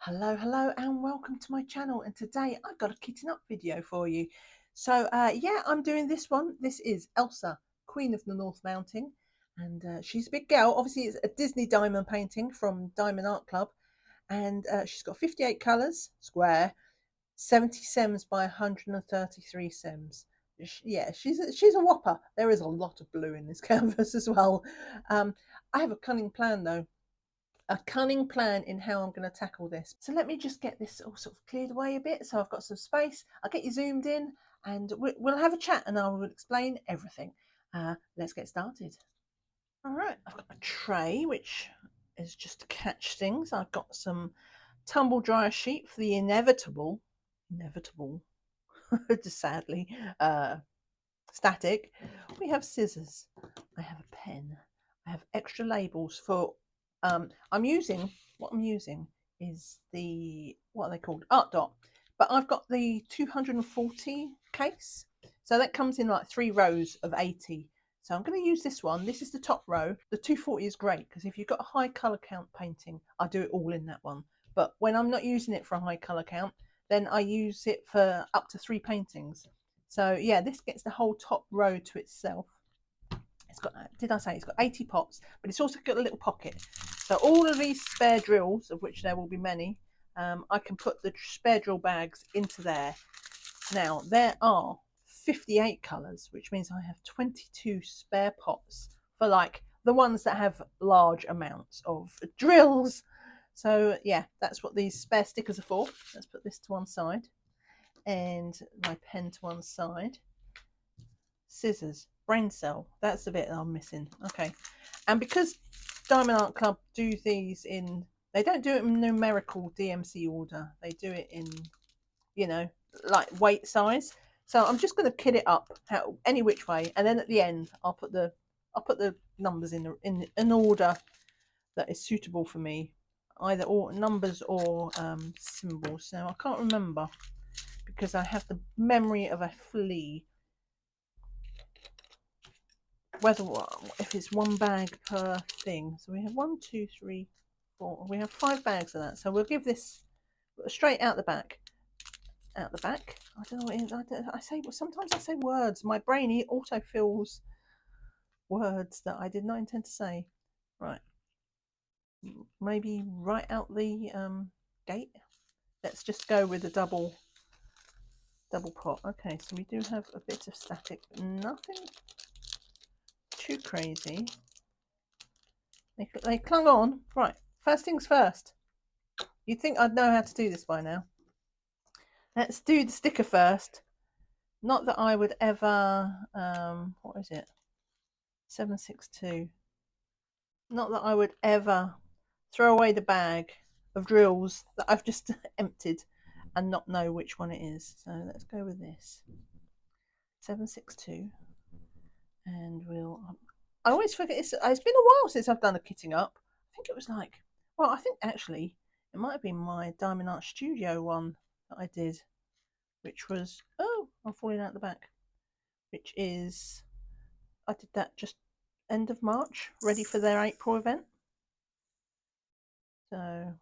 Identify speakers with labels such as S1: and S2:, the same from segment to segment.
S1: Hello and welcome to my channel, and today I've got a kitting up video for you. So yeah, I'm doing this one. This is Elsa, Queen of the North Mountain, and she's a big girl. Obviously it's a Disney diamond painting from Diamond Art Club, and she's got 58 colours, square, 70 cms by 133 cms. Yeah, she's a whopper. There is a lot of blue in this canvas as well. I have a cunning plan though, in how I'm going to tackle this. So let me just get this all sort of cleared away a bit so I've got some space. I'll get you zoomed in and we'll have a chat and I will explain everything. Let's get started. All right, I've got a tray which is just to catch things. I've got some tumble dryer sheet for the inevitable, just sadly, static. We have scissors. I have a pen. I have extra labels for I'm using is what are they called, ArtDot, but I've got the 240 case, so that comes in like 3 rows of 80. So I'm going to use this one. This is the top row. The 240 is great because if you've got a high color count painting, I do it all in that one. But when I'm not using it for a high color count, then I use it for up to 3 paintings. So yeah, this gets the whole top row to itself. It's got, did I say it's got 80 pots, but it's also got a little pocket. So all of these spare drills, of which there will be many, I can put the spare drill bags into there. Now there are 58 colours, which means I have 22 spare pots for like the ones that have large amounts of drills. So yeah, that's what these spare stickers are for. Let's put this to one side and my pen to one side. Scissors, brain cell, that's the bit that I'm missing. Okay, and because Diamond Art Club do these in, they don't do it in numerical DMC order, they do it in, you know, like weight size. So I'm just going to kit it up any which way, and then at the end I'll put the numbers in an order that is suitable for me, either or numbers or symbols. So I can't remember because I have the memory of a flea whether if it's 1 bag per thing. So we have 1, 2, 3, 4. We have 5 bags of that. So we'll give this straight out the back. Out the back. I don't know what it is. I say sometimes I say words. My brain auto fills words that I did not intend to say. Right. Maybe right out the gate. Let's just go with a double pot. Okay, so we do have a bit of static. Nothing too crazy. They clung on. Right, first things first. You'd think I'd know how to do this by now. Let's do the sticker first. Not that I would ever, what is it? 762. Not that I would ever throw away the bag of drills that I've just emptied and not know which one it is. So let's go with this. 762. And we'll, I always forget, it's been a while since I've done a kitting up. I think it was like, well, I think actually it might have been my Diamond Art Studio one that I did, which was, oh, I'm falling out the back, which is, I did that just end of March, ready for their April event. So,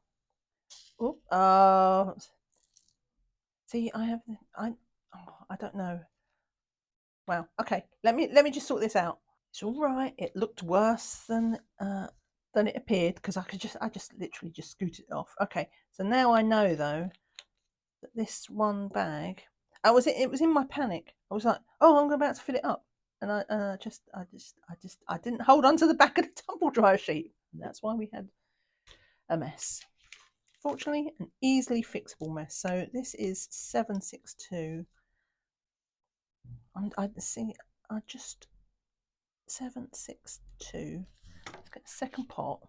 S1: see, I don't know. Wow. Okay, let me just sort this out. It's all right. It looked worse than it appeared because I just literally just scooted it off. Okay, so now I know though that this 1 bag, it was in my panic. I was like, oh, I'm about to fill it up, and I didn't hold on to the back of the tumble dryer sheet. And that's why we had a mess. Fortunately, an easily fixable mess. So this is 762. I see. I just 762. Let's get the second pot.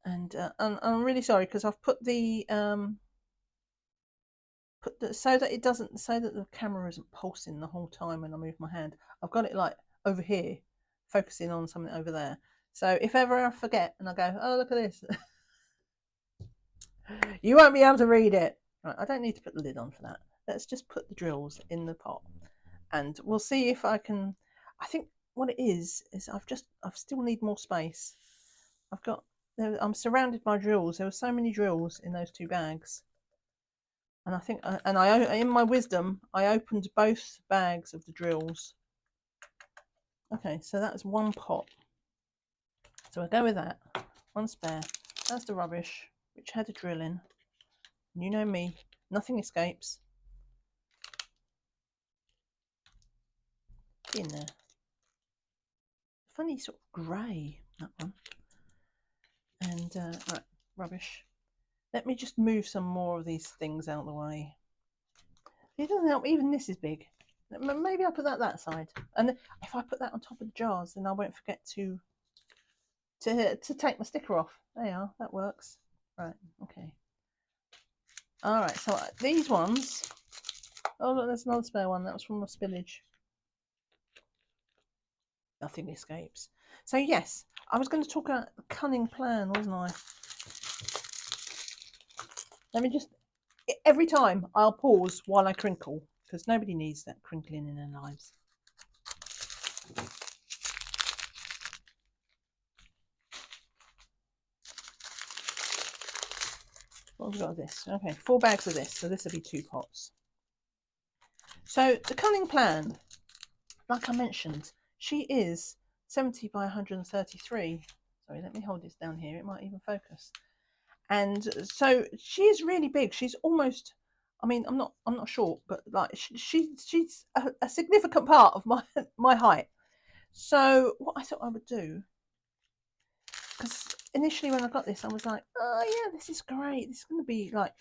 S1: And I'm really sorry because I've put the so that the camera isn't pulsing the whole time when I move my hand. I've got it like over here, focusing on something over there. So if ever I forget and I go, oh, look at this, you won't be able to read it. Right, I don't need to put the lid on for that. Let's just put the drills in the pot and we'll see if I think what it is I still need more space. I've got I'm surrounded by drills. There were so many drills in those 2 bags. And I think, in my wisdom, I opened both bags of the drills. Okay, so that's 1 pot. So I go with that. 1 spare. That's the rubbish, which had a drill in. And you know me, nothing escapes. In there. Funny sort of grey, that one. And, right, rubbish. Let me just move some more of these things out of the way. It doesn't help, even this is big. Maybe I'll put that side. And if I put that on top of the jars, then I won't forget to take my sticker off. There you are, that works. Right, okay. All right, so these ones. Oh, look, there's another spare one. That was from my spillage. Nothing escapes. So yes, I was going to talk about the cunning plan, wasn't I? Let me just, every time I'll pause while I crinkle, because nobody needs that crinkling in their lives. What have we got of this? Okay, 4 bags of this, so this will be 2 pots. So the cunning plan, like I mentioned, she is 70 by 133. Sorry, let me hold this down here. It might even focus. And so she is really big. She's almost, I mean, I'm not short, but like she's a significant part of my height. So what I thought I would do, because initially when I got this, I was like, oh yeah, this is great. This is going to be like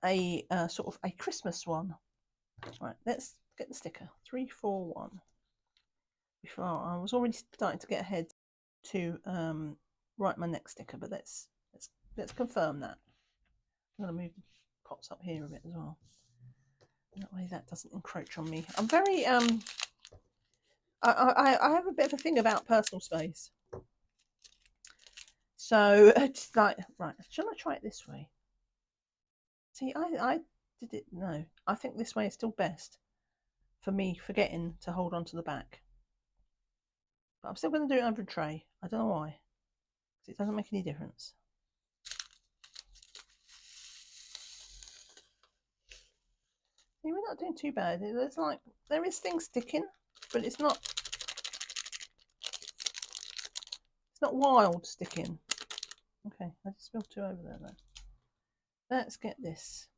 S1: a sort of a Christmas one. Right, let's get the sticker. 341. Before I was already starting to get ahead to write my next sticker, but let's confirm that. I'm going to move the pots up here a bit as well. That way that doesn't encroach on me. I'm very I have a bit of a thing about personal space. So it's like, right, shall I try it this way? See, I did it. No, I think this way is still best for me forgetting to hold on to the back. But I'm still going to do it over a tray. I don't know why. Because it doesn't make any difference. See, we're not doing too bad. There's like, there is things sticking, but it's not wild sticking. Okay, I just spilled 2 over there though. Let's get this.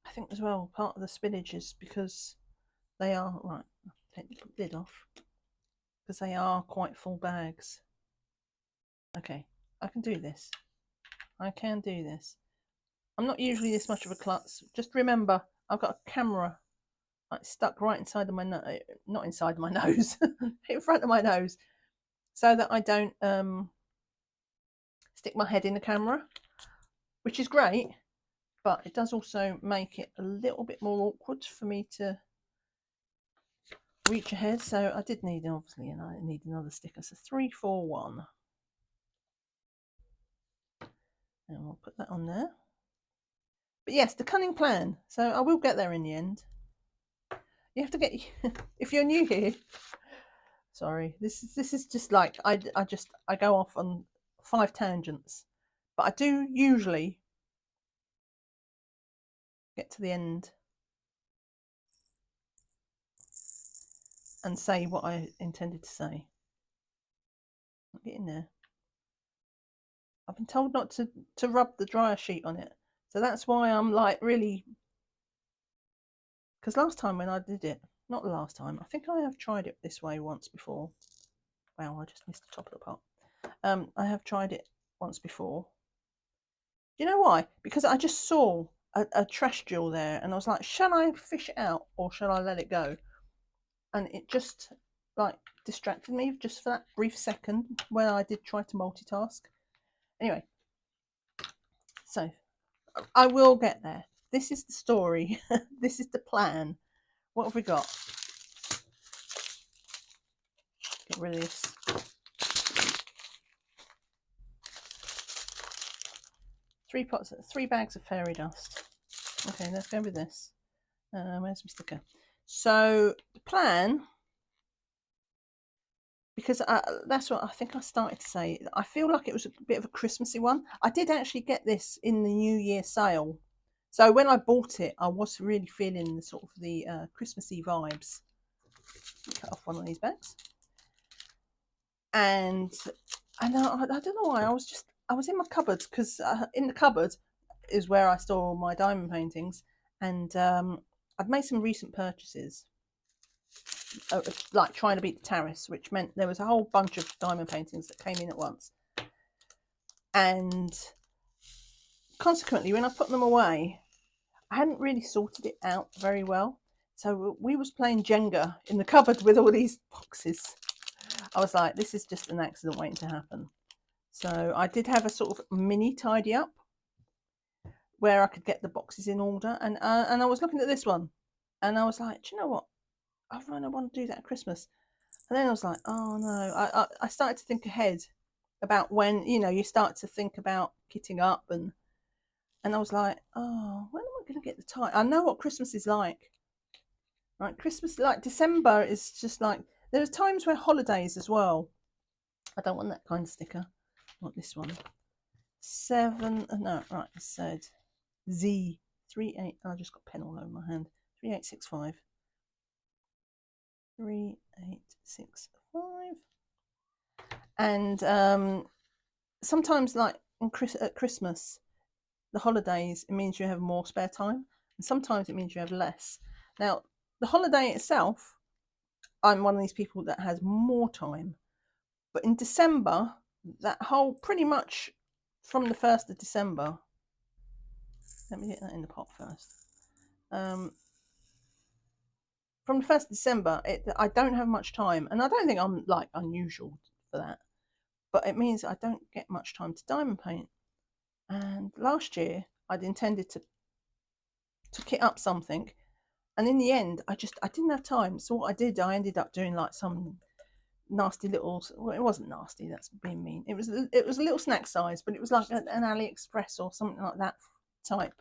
S1: I think as well, part of the spillage is because they are, right, take the lid off, because they are quite full bags. Okay, I can do this. I can do this. I'm not usually this much of a klutz. Just remember, I've got a camera like stuck right inside of my nose, not inside of my nose, in front of my nose, so that I don't stick my head in the camera, which is great, but it does also make it a little bit more awkward for me to reach ahead. So I did need, obviously, and I need another sticker. So 341, and we'll put that on there. But yes, the cunning plan. So I will get there in the end. You have to get, if you're new here, sorry, this is just like I go off on 5 tangents, but I do usually get to the end and say what I intended to say. Get in there. I've been told not to rub the dryer sheet on it, so that's why I'm like really, because last time when I did it, not the last time, I think I have tried it this way once before. Wow, I just missed the top of the pot. I have tried it once before. Do you know why? Because I just saw a trash drill there, and I was like, shall I fish it out or shall I let it go? And it just like distracted me just for that brief second when I did try to multitask. Anyway, so I will get there. This is the story. This is the plan. What have we got? Get rid of this. 3 pots, 3 bags of fairy dust. Okay, let's go with this. Where's my sticker? So the plan, because that's what I think I started to say. I feel like it was a bit of a Christmassy one. I did actually get this in the New Year sale. So when I bought it, I was really feeling the sort of the Christmassy vibes. Cut off one of these bags. And I don't know why, I was in my cupboard, because in the cupboard is where I store all my diamond paintings. And I'd made some recent purchases, like trying to beat the tariffs, which meant there was a whole bunch of diamond paintings that came in at once. And consequently, when I put them away, I hadn't really sorted it out very well. So we was playing Jenga in the cupboard with all these boxes. I was like, this is just an accident waiting to happen. So I did have a sort of mini tidy up where I could get the boxes in order. And I was looking at this one, and I was like, do you know what? I really want to do that at Christmas. And then I was like, oh no. I started to think ahead about when, you start to think about kitting up, and I was like, oh, when am I going to get the time? I know what Christmas is like. Right, Christmas, like December, is just like, there's times where holidays as well. I don't want that kind of sticker. I want this one. 7, no, right, it said Z 38. I just got pen all over my hand. 3865. 3865. And sometimes, like at Christmas, the holidays, it means you have more spare time, and sometimes it means you have less. Now, the holiday itself, I'm one of these people that has more time, but in December, that whole, pretty much from the 1st of December, let me get that in the pot first. From the 1st of December, I don't have much time, and I don't think I'm like unusual for that, but it means I don't get much time to diamond paint. And last year, I'd intended to kit up something, and in the end, I didn't have time. So what I did, I ended up doing like some nasty little, well, it wasn't nasty, that's being mean. It was a little snack size, but it was like an AliExpress or something like that type,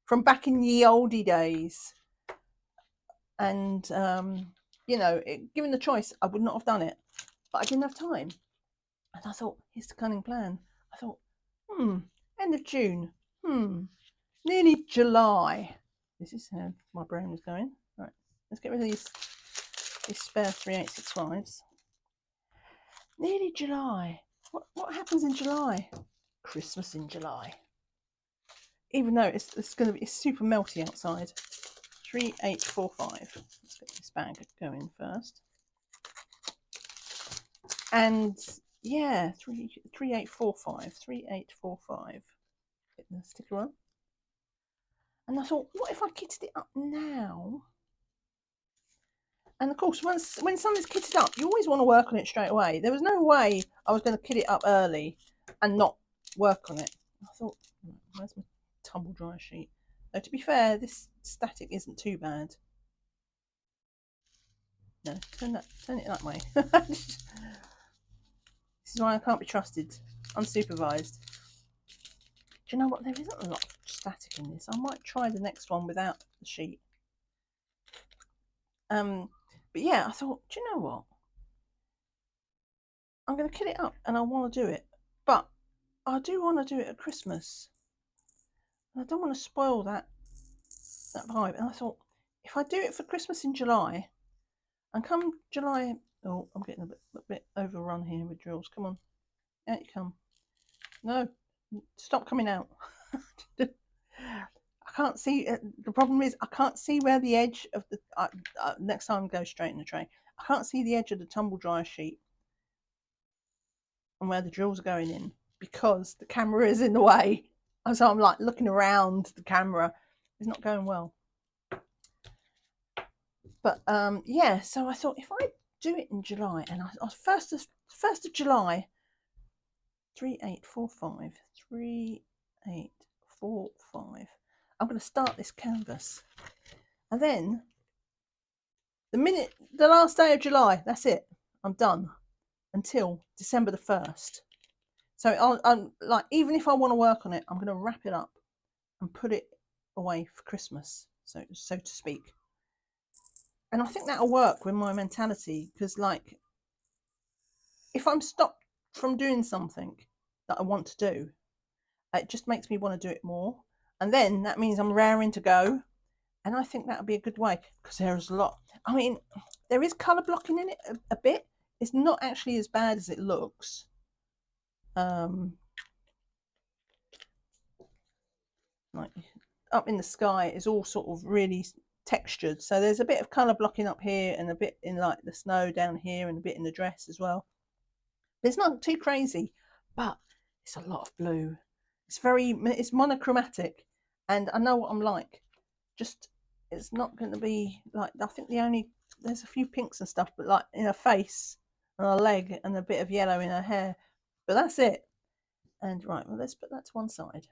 S1: from back in the oldie days. And given the choice, I would not have done it, but I didn't have time. And I thought, here's the cunning plan. I thought, end of June, nearly July. This is how my brain was going. Right, let's get rid of these spare 3865s. Nearly July. What happens in July? Christmas in July. Even though it's going to be super melty outside. 3845. Let's get this bag going first. And yeah, 3845. 3845. Get the sticker on. And I thought, what if I kitted it up now? And of course, when something's kitted up, you always want to work on it straight away. There was no way I was going to kit it up early and not work on it. I thought, where's my tumble dryer sheet? Though, to be fair, this static isn't too bad. No, turn it that way. This is why I can't be trusted, unsupervised. Do you know what? There isn't a lot of static in this. I might try the next one without the sheet. But yeah, I thought, do you know what? I'm going to kit it up, and I want to do it, but I do want to do it at Christmas, and I don't want to spoil that vibe. And I thought, if I do it for Christmas in July, and come July, oh, I'm getting a bit overrun here with drills. Come on, out you come. No, stop coming out. I can't see. The problem is, I can't see where the edge of the. Next time, go straight in the tray. I can't see the edge of the tumble dryer sheet and where the drills are going in, because the camera is in the way. And so I'm like looking around the camera. It's not going well. But yeah, so I thought, if I do it in July, and I was 1st of July, 3845, 3845. I'm going to start this canvas, and then the last day of July, that's it. I'm done until December the 1st. So I'm like, even if I want to work on it, I'm going to wrap it up and put it away for Christmas, so to speak. And I think that'll work with my mentality, because like, if I'm stopped from doing something that I want to do, it just makes me want to do it more. And then that means I'm raring to go. And I think that would be a good way, because there's a lot. I mean, there is colour blocking in it a bit. It's not actually as bad as it looks. Like up in the sky is all sort of really textured. So there's a bit of colour blocking up here and a bit in like the snow down here and a bit in the dress as well. But it's not too crazy, but it's a lot of blue. It's monochromatic, and I know what I'm like. Just it's not going to be like, I think there's a few pinks and stuff, but like in her face and her leg and a bit of yellow in her hair, but that's it. And right, well, let's put that to one side,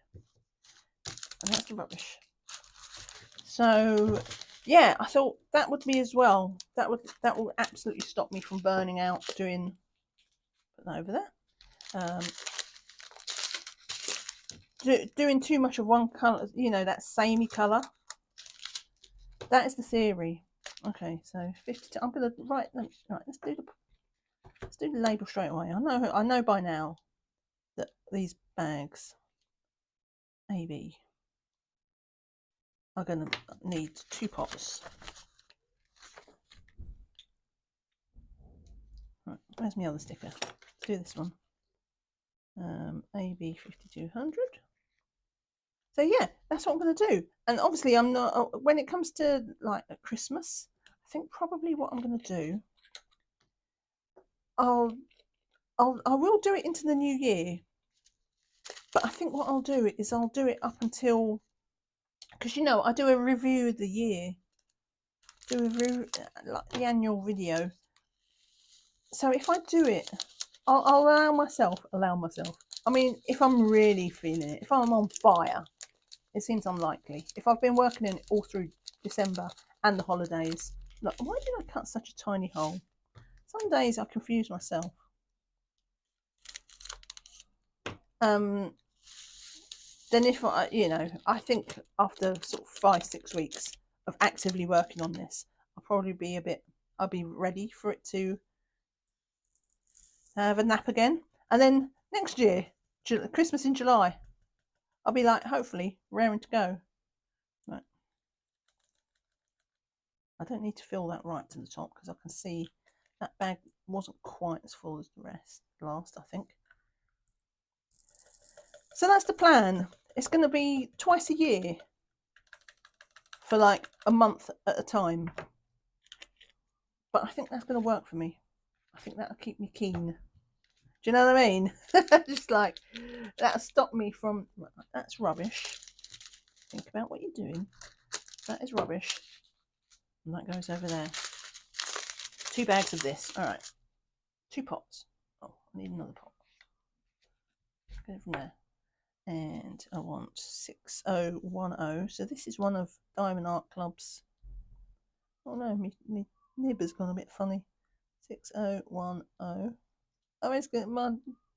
S1: and that's the rubbish. So yeah, I thought that would be as well. That will absolutely stop me from burning out doing. Put that over there. Doing too much of one colour, that samey colour. That is the theory. Okay, so 50. I'm gonna write them. Right, let's do the label straight away. I know by now that these bags AB are gonna need 2 pots. Right, where's my other sticker? Let's do this one. AB 5200. So yeah, that's what I'm going to do. And obviously I'm not, when it comes to like at Christmas, I think probably what I'm going to do, I will do it into the new year. But I think what I'll do is I'll do it up until, because I do a review of the year, like the annual video. So if I do it, I'll allow myself. I mean, if I'm really feeling it, if I'm on fire, it seems unlikely. If I've been working in it all through December and the holidays, look, why did I cut such a tiny hole? Some days I confuse myself. Then if I think after sort of 5-6 weeks of actively working on this, I'll be ready for it to have a nap again. And then next year, Christmas in July, I'll be like, hopefully, raring to go. Right. I don't need to fill that right to the top, because I can see that bag wasn't quite as full as the last, I think. So that's the plan. It's going to be twice a year for like a month at a time. But I think that's going to work for me. I think that'll keep me keen. Do you know what I mean? Just like, that'll stop me from, that's rubbish. Think about what you're doing. That is rubbish. And that goes over there. 2 bags of this. All right. 2 pots. Oh, I need another pot. Go from there. And I want 6010. So this is one of Diamond Art Club's. Oh no, my nib has gone a bit funny. 6010. Oh, it's good.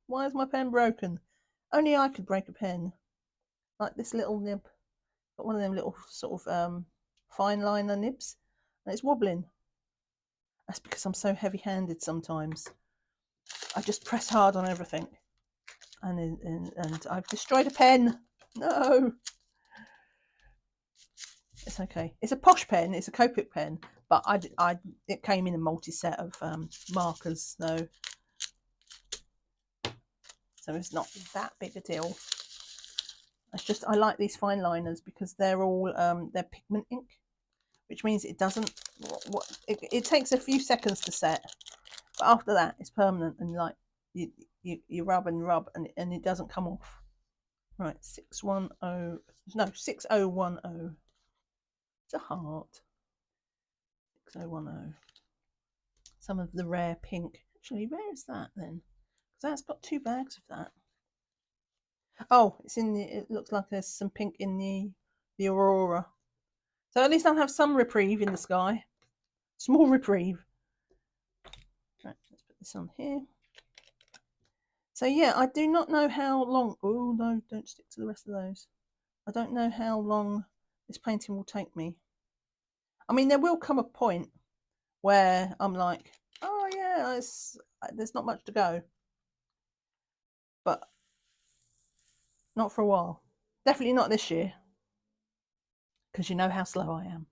S1: Why is my pen broken? Only I could break a pen. Like this little nib. Got one of them little sort of fine liner nibs, and it's wobbling. That's because I'm so heavy-handed sometimes. I just press hard on everything. And I've destroyed a pen. No. It's okay. It's a posh pen. It's a Copic pen, but it came in a multi-set of markers, so it's not that big a deal. It's just I like these fine liners because they're all they're pigment ink, which means it doesn't. It takes a few seconds to set, but after that it's permanent, and like you rub and rub, and it doesn't come off. Right, 610. No, 6010. It's a heart. 6010. Some of the rare pink. Actually, where is that then? Because that's got 2 bags of that. Oh, it's in the. It looks like there's some pink in the aurora. So at least I'll have some reprieve in the sky. Small reprieve. Right, let's put this on here. So yeah, I do not know how long. Oh no, don't stick to the rest of those. I don't know how long this painting will take me. I mean, there will come a point where I'm like, oh yeah, there's not much to go, but not for a while. Definitely not this year, because you know how slow I am.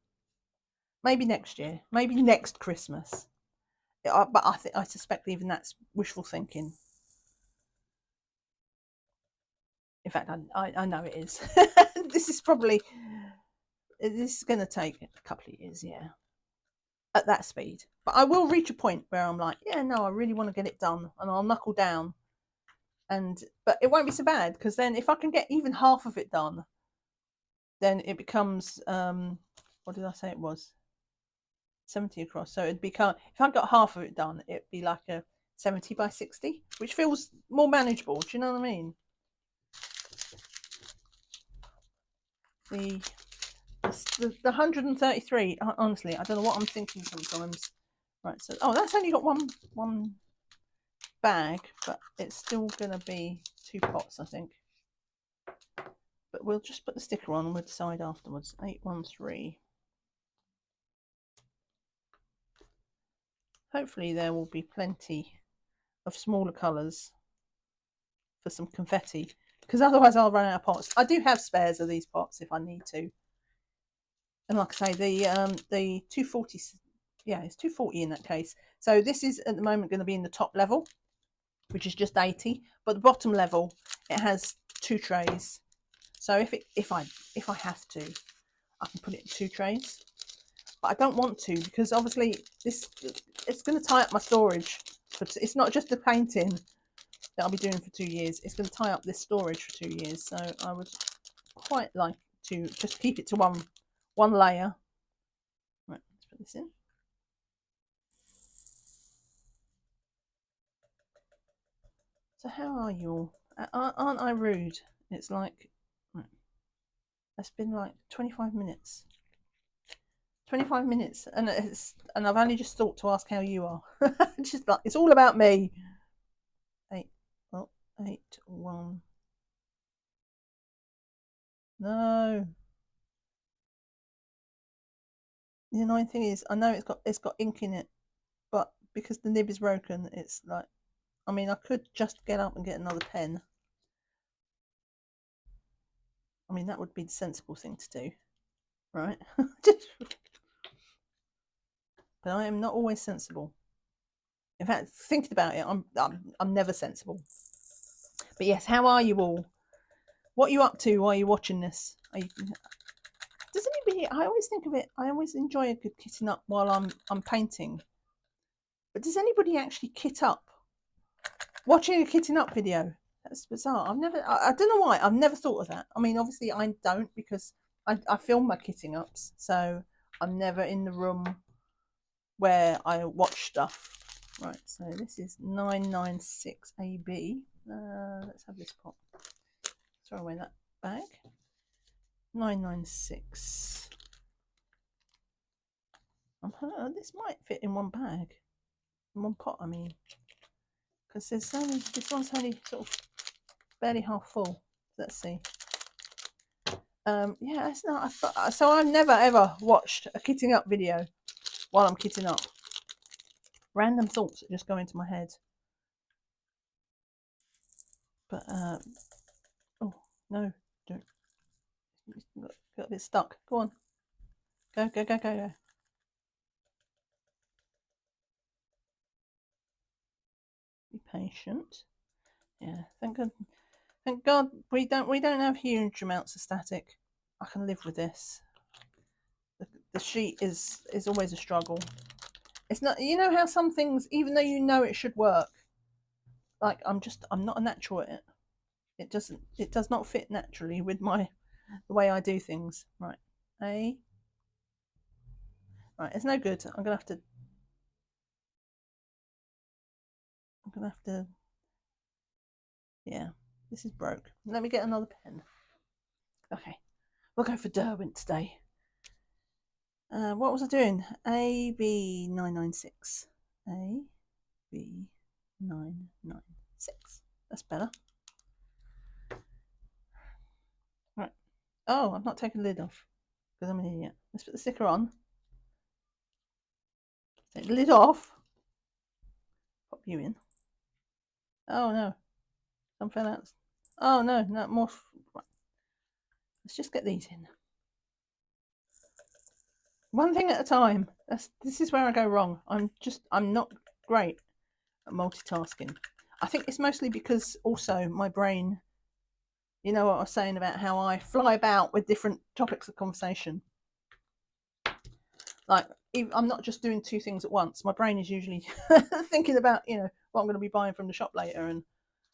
S1: Maybe next year, maybe next Christmas. But I suspect even that's wishful thinking. In fact, I know it is. This is probably this is going to take a couple of years, yeah, at that speed. But I will reach a point where I'm like, yeah, no, I really want to get it done, and I'll knuckle down. But it won't be so bad, because then if I can get even half of it done, then it becomes what did I say it was? 70 across. So it'd become, if I got half of it done, it'd be like a 70 by 60, which feels more manageable. Do you know what I mean? The 133, honestly, I don't know what I'm thinking sometimes. Right, so that's only got one bag, but it's still gonna be 2 pots, I think. But we'll just put the sticker on and we'll decide afterwards. 813. Hopefully there will be plenty of smaller colours for some confetti, because otherwise I'll run out of pots. I do have spares of these pots if I need to. And like I say, the 240, yeah, it's 240 in that case. So this is at the moment going to be in the top level, which is just 80, but the bottom level, it has 2 trays. So if I have to, I can put it in 2 trays. But I don't want to, because obviously it's going to tie up my storage. It's not just the painting that I'll be doing for 2 years. It's going to tie up this storage for 2 years. So I would quite like to just keep it to one layer. Right, let's put this in. So how are you all? Aren't I rude? It's like, right, it's been like 25 minutes. 25 minutes, and I've only just thought to ask how you are. Just like, it's all about me. 8, 8, 1. No. The annoying thing is, I know it's got ink in it, but because the nib is broken, it's like, I mean, I could just get up and get another pen. I mean, that would be the sensible thing to do, right? But I am not always sensible. In fact, thinking about it, I'm never sensible. But yes, how are you all? What are you up to while you're watching this? Does anybody? I always think of it. I always enjoy a good kitting up while I'm painting. But does anybody actually kit up? Watching a kitting up video? That's bizarre. I don't know why. I've never thought of that. I mean, obviously I don't, because I film my kitting ups, so I'm never in the room where I watch stuff. Right, so this is 996 AB. Let's have this pot. Throw away that bag. 996. This might fit in one bag, in one pot. I mean, because this one's only sort of barely half full. Let's see. Yeah, it's not. So I've never ever watched a kitting up video while I'm kitting up. Random thoughts that just go into my head. But oh no, don't. Got a bit stuck. Go on. Go. Be patient. Yeah, thank God we don't have huge amounts of static. I can live with this. The sheet is always a struggle. It's not, you know how some things, even though you know it should work, like I'm not a natural at it. It does not fit naturally with the way I do things. Right. Right, it's no good. I'm gonna have to, yeah, this is broke. Let me get another pen. Okay, we'll go for Derwent today. What was I doing? AB996. AB996. That's better. Right. Oh, I've not taken the lid off because I'm an idiot. Let's put the sticker on. Take the lid off. you in. Oh no, some fell out. Oh no, no more. Right. Let's just get these in. One thing at a time. This is where I go wrong. I'm not great at multitasking. I think it's mostly because also my brain, you know what I was saying about how I fly about with different topics of conversation. Like, I'm not just doing two things at once. My brain is usually thinking about, you know, what I'm going to be buying from the shop later and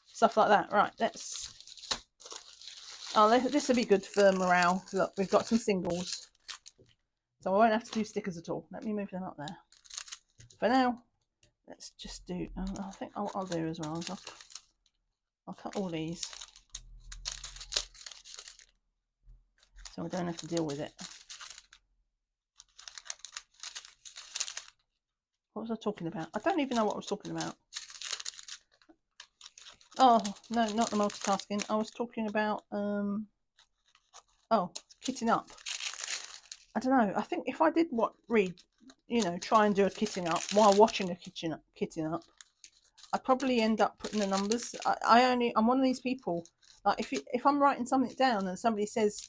S1: stuff like that. Right, this will be good for morale. Look, we've got some singles, so I won't have to do stickers at all. Let me move them up there. For now, let's just do, I think what I'll do as well is I'll cut all these so I don't have to deal with it. What was I talking about? I don't even know what I was talking about. Oh, no, not the multitasking. I was talking about, kitting up. I don't know. I think if I did try and do a kitting up while watching a kitting up, I'd probably end up putting the numbers. I'm one of these people, like if I'm writing something down and somebody says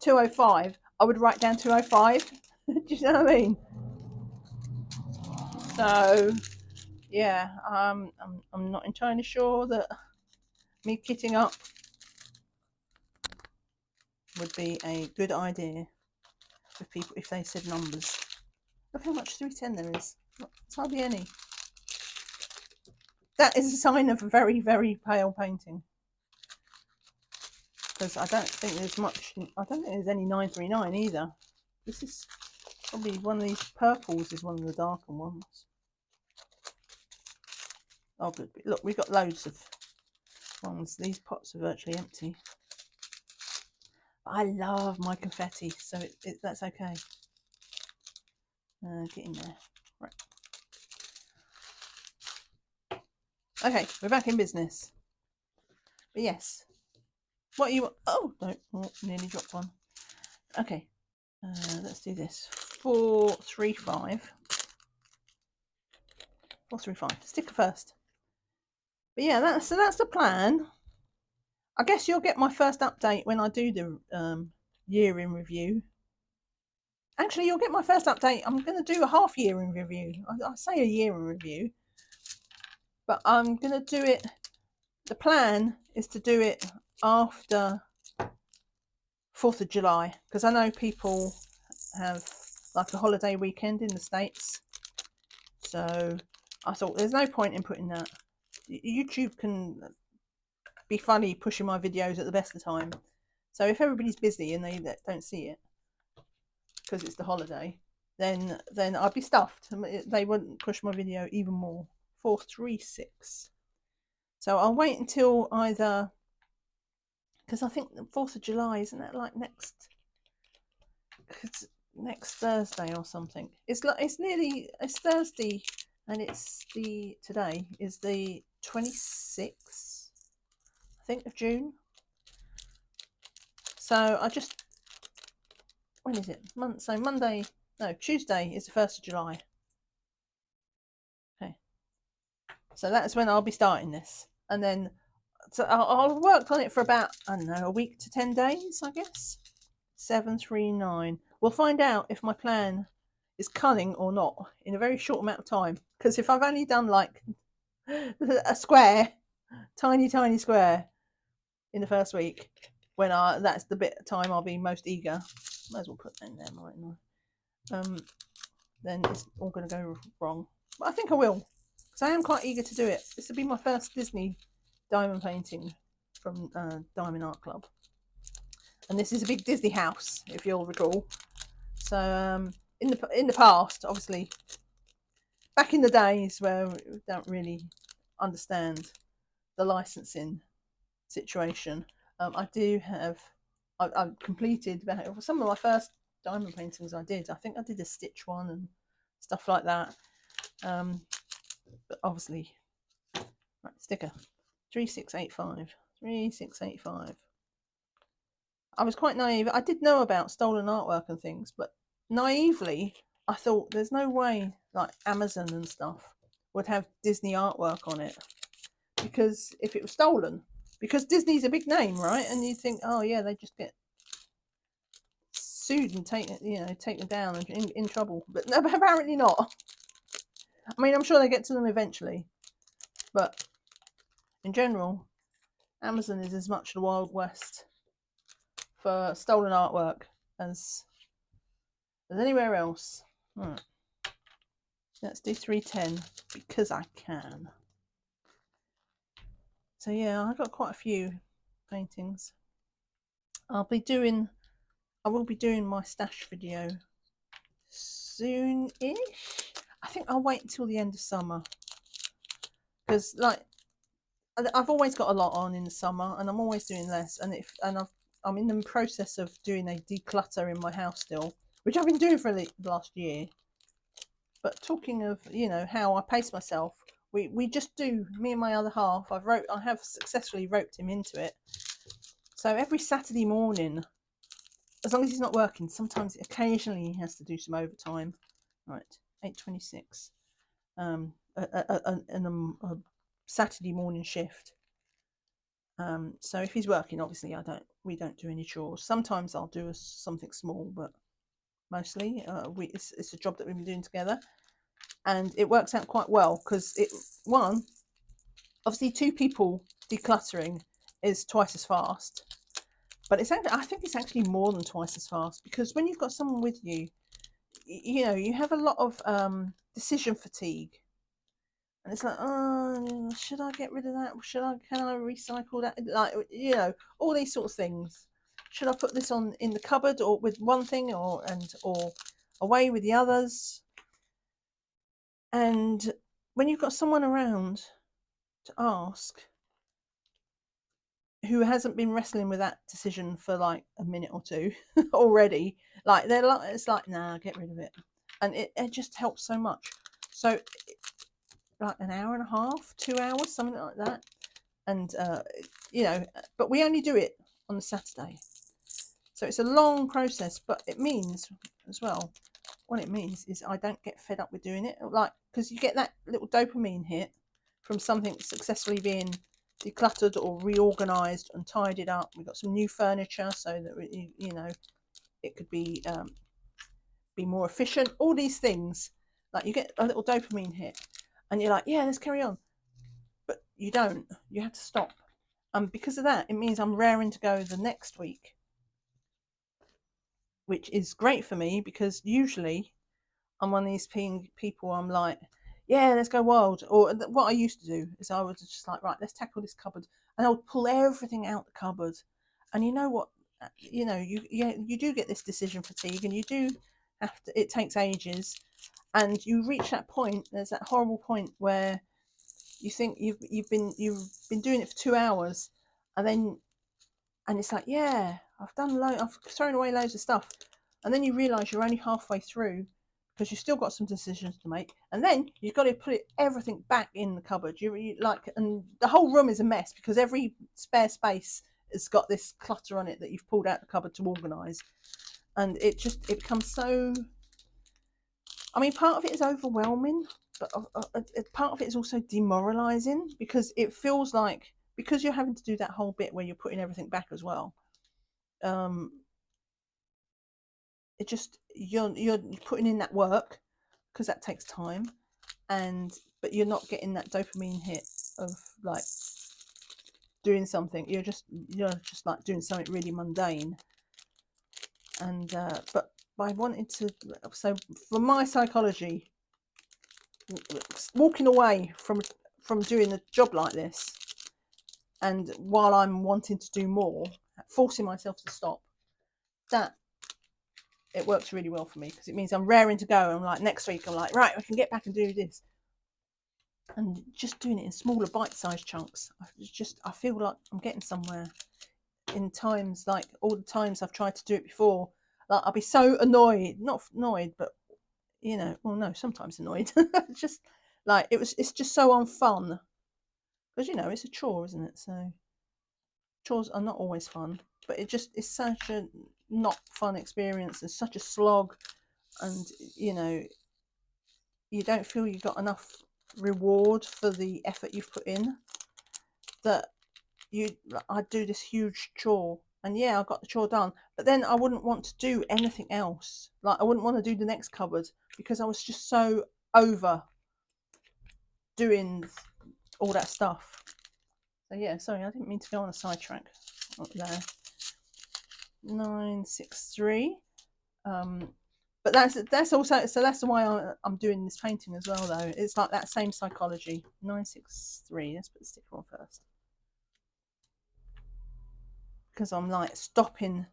S1: 205, I would write down 205. Do you know what I mean? So, yeah, I'm not entirely sure that me kitting up would be a good idea for people if they said numbers. Look how much 310 there is. It's hardly any. That is a sign of a very, very pale painting. Because I don't think there's much. I don't think there's any 939 either. This is probably one of these purples. Is one of the darker ones. Oh, good. Look, we've got loads of ones. These pots are virtually empty. I love my confetti, so that's okay. Get in there. Right. Okay, we're back in business. But yes, what you? Oh no! Oh, nearly dropped one. Okay, let's do this. 435. 435. Sticker first. But yeah, that's the plan. I guess you'll get my first update when I do the year in review. Actually, you'll get my first update. I'm going to do a half year in review. I say a year in review, but I'm going to do it. The plan is to do it after 4th of July, because I know people have like a holiday weekend in the States. So I thought there's no point in putting that. YouTube can be funny pushing my videos at the best of time. So if everybody's busy and they don't see it because it's the holiday, then I'd be stuffed. They wouldn't push my video even more. 436. So I'll wait until either, because I think the 4th of July, isn't that like next Thursday or something? It's Thursday, and today is the 26th, I think, of June. So when is it? Tuesday is the 1st of July. Okay. So that's when I'll be starting this. And then I'll work on it for about, I don't know, a week to 10 days, I guess. 739. We'll find out if my plan is cunning or not in a very short amount of time. Because if I've only done like a square, tiny square in the first week, when that's the bit of time I'll be most eager. Might as well put that in there, mightn't I? Then it's all going to go wrong. But I think I will, because I am quite eager to do it. This will be my first Disney diamond painting from Diamond Art Club. And this is a big Disney house, if you'll recall. So in the past, obviously, back in the days where we don't really understand the licensing situation, I've completed some of my first diamond paintings. I think I did a stitch one and stuff like that. But obviously, right, sticker 3685. 3685. I was quite naive. I did know about stolen artwork and things, but naively, I thought there's no way, like Amazon and stuff, would have Disney artwork on it, because if it was stolen, because Disney's a big name, right? And you think, oh yeah, they just get sued and taken down and in trouble, but no, apparently not. I mean, I'm sure they get to them eventually, but in general, Amazon is as much the Wild West for stolen artwork as anywhere else. Right. Let's do 310 because I can. So yeah, I've got quite a few paintings. I will be doing my stash video soon-ish. I think I'll wait until the end of summer, because like I've always got a lot on in the summer, and I'm always doing less. I'm in the process of doing a declutter in my house still, which I've been doing for the last year. But talking of, how I pace myself, we just do, me and my other half, I have successfully roped him into it. So every Saturday morning, as long as he's not working, occasionally he has to do some overtime. Right, 8:26. A Saturday morning shift. So if he's working, obviously we don't do any chores. Sometimes I'll do something small, but mostly it's a job that we've been doing together, and it works out quite well, because obviously 2 people decluttering is twice as fast, but I think it's actually more than twice as fast, because when you've got someone with you, you have a lot of decision fatigue. And it's like, oh, should I get rid of that? Can I recycle that? Like, all these sort of things. Should I put this in the cupboard, or with one thing, or away with the others? And when you've got someone around to ask, who hasn't been wrestling with that decision for like a minute or two already, like it's like, nah, get rid of it. And it just helps so much. So like an hour and a half, 2 hours, something like that. And but we only do it on the Saturday, so it's a long process. But it means as well, what it means is I don't get fed up with doing it, like, because you get that little dopamine hit from something successfully being decluttered or reorganized and tidied up. We've got some new furniture, so that it could be more efficient. All these things, like, you get a little dopamine hit, and you're like, yeah, let's carry on. But you don't. You have to stop. Because of that, it means I'm raring to go the next week, which is great for me, because usually I'm one of these people, I'm like, yeah, let's go wild. Or what I used to do is I was just like, right, let's tackle this cupboard. And I would pull everything out the cupboard. And you know what? You do get this decision fatigue, and you do have to, it takes ages. And you reach that point, there's that horrible point where you think you've been doing it for 2 hours, and it's like, yeah, I've thrown away loads of stuff, and then you realise you're only halfway through, because you've still got some decisions to make, and then you've got to put everything back in the cupboard. And the whole room is a mess, because every spare space has got this clutter on it that you've pulled out the cupboard to organise, and it becomes so. I mean, part of it is overwhelming, but part of it is also demoralising, because it feels like, because you're having to do that whole bit where you're putting everything back as well. It just, you're putting in that work, because that takes time, but you're not getting that dopamine hit of like doing something. You're just like doing something really mundane. And but I wanted to, so for my psychology, walking away from doing a job like this, and while I'm wanting to do more, forcing myself to stop, that it works really well for me, because it means I'm raring to go. I'm like, next week I'm like, right, we can get back and do this, and just doing it in smaller bite-sized chunks. I feel like I'm getting somewhere. In times, like all the times I've tried to do it before, like I'll be so not annoyed, but well, no, sometimes annoyed. Just like it's just so unfun, because it's a chore, isn't it? So chores are not always fun, but it's such a not fun experience. It's such a slog, and you don't feel you got enough reward for the effort you've put in, that I do this huge chore, and yeah, I got the chore done, but then I wouldn't want to do anything else. Like I wouldn't want to do the next cupboard because I was just so over doing all that stuff. So yeah, sorry, I didn't mean to go on a sidetrack up there. 963. But that's also, so that's why I'm doing this painting as well, though. It's like that same psychology. 963. Let's put the sticker on first, because I'm like stopping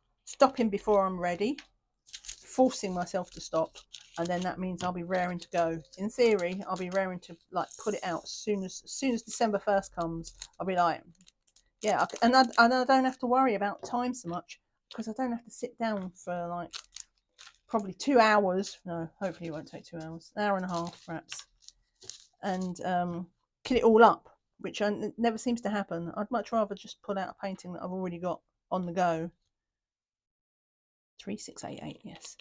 S1: before I'm ready, forcing myself to stop, and then that means I'll be raring to go. In theory, I'll be raring to like put it out as soon as December 1st comes. I'll be like, yeah, and I don't have to worry about time so much, because I don't have to sit down for like probably 2 hours. No, hopefully it won't take 2 hours, an hour and a half perhaps, and kit it all up, which never seems to happen. I'd much rather just put out a painting that I've already got on the go. 3688, yes,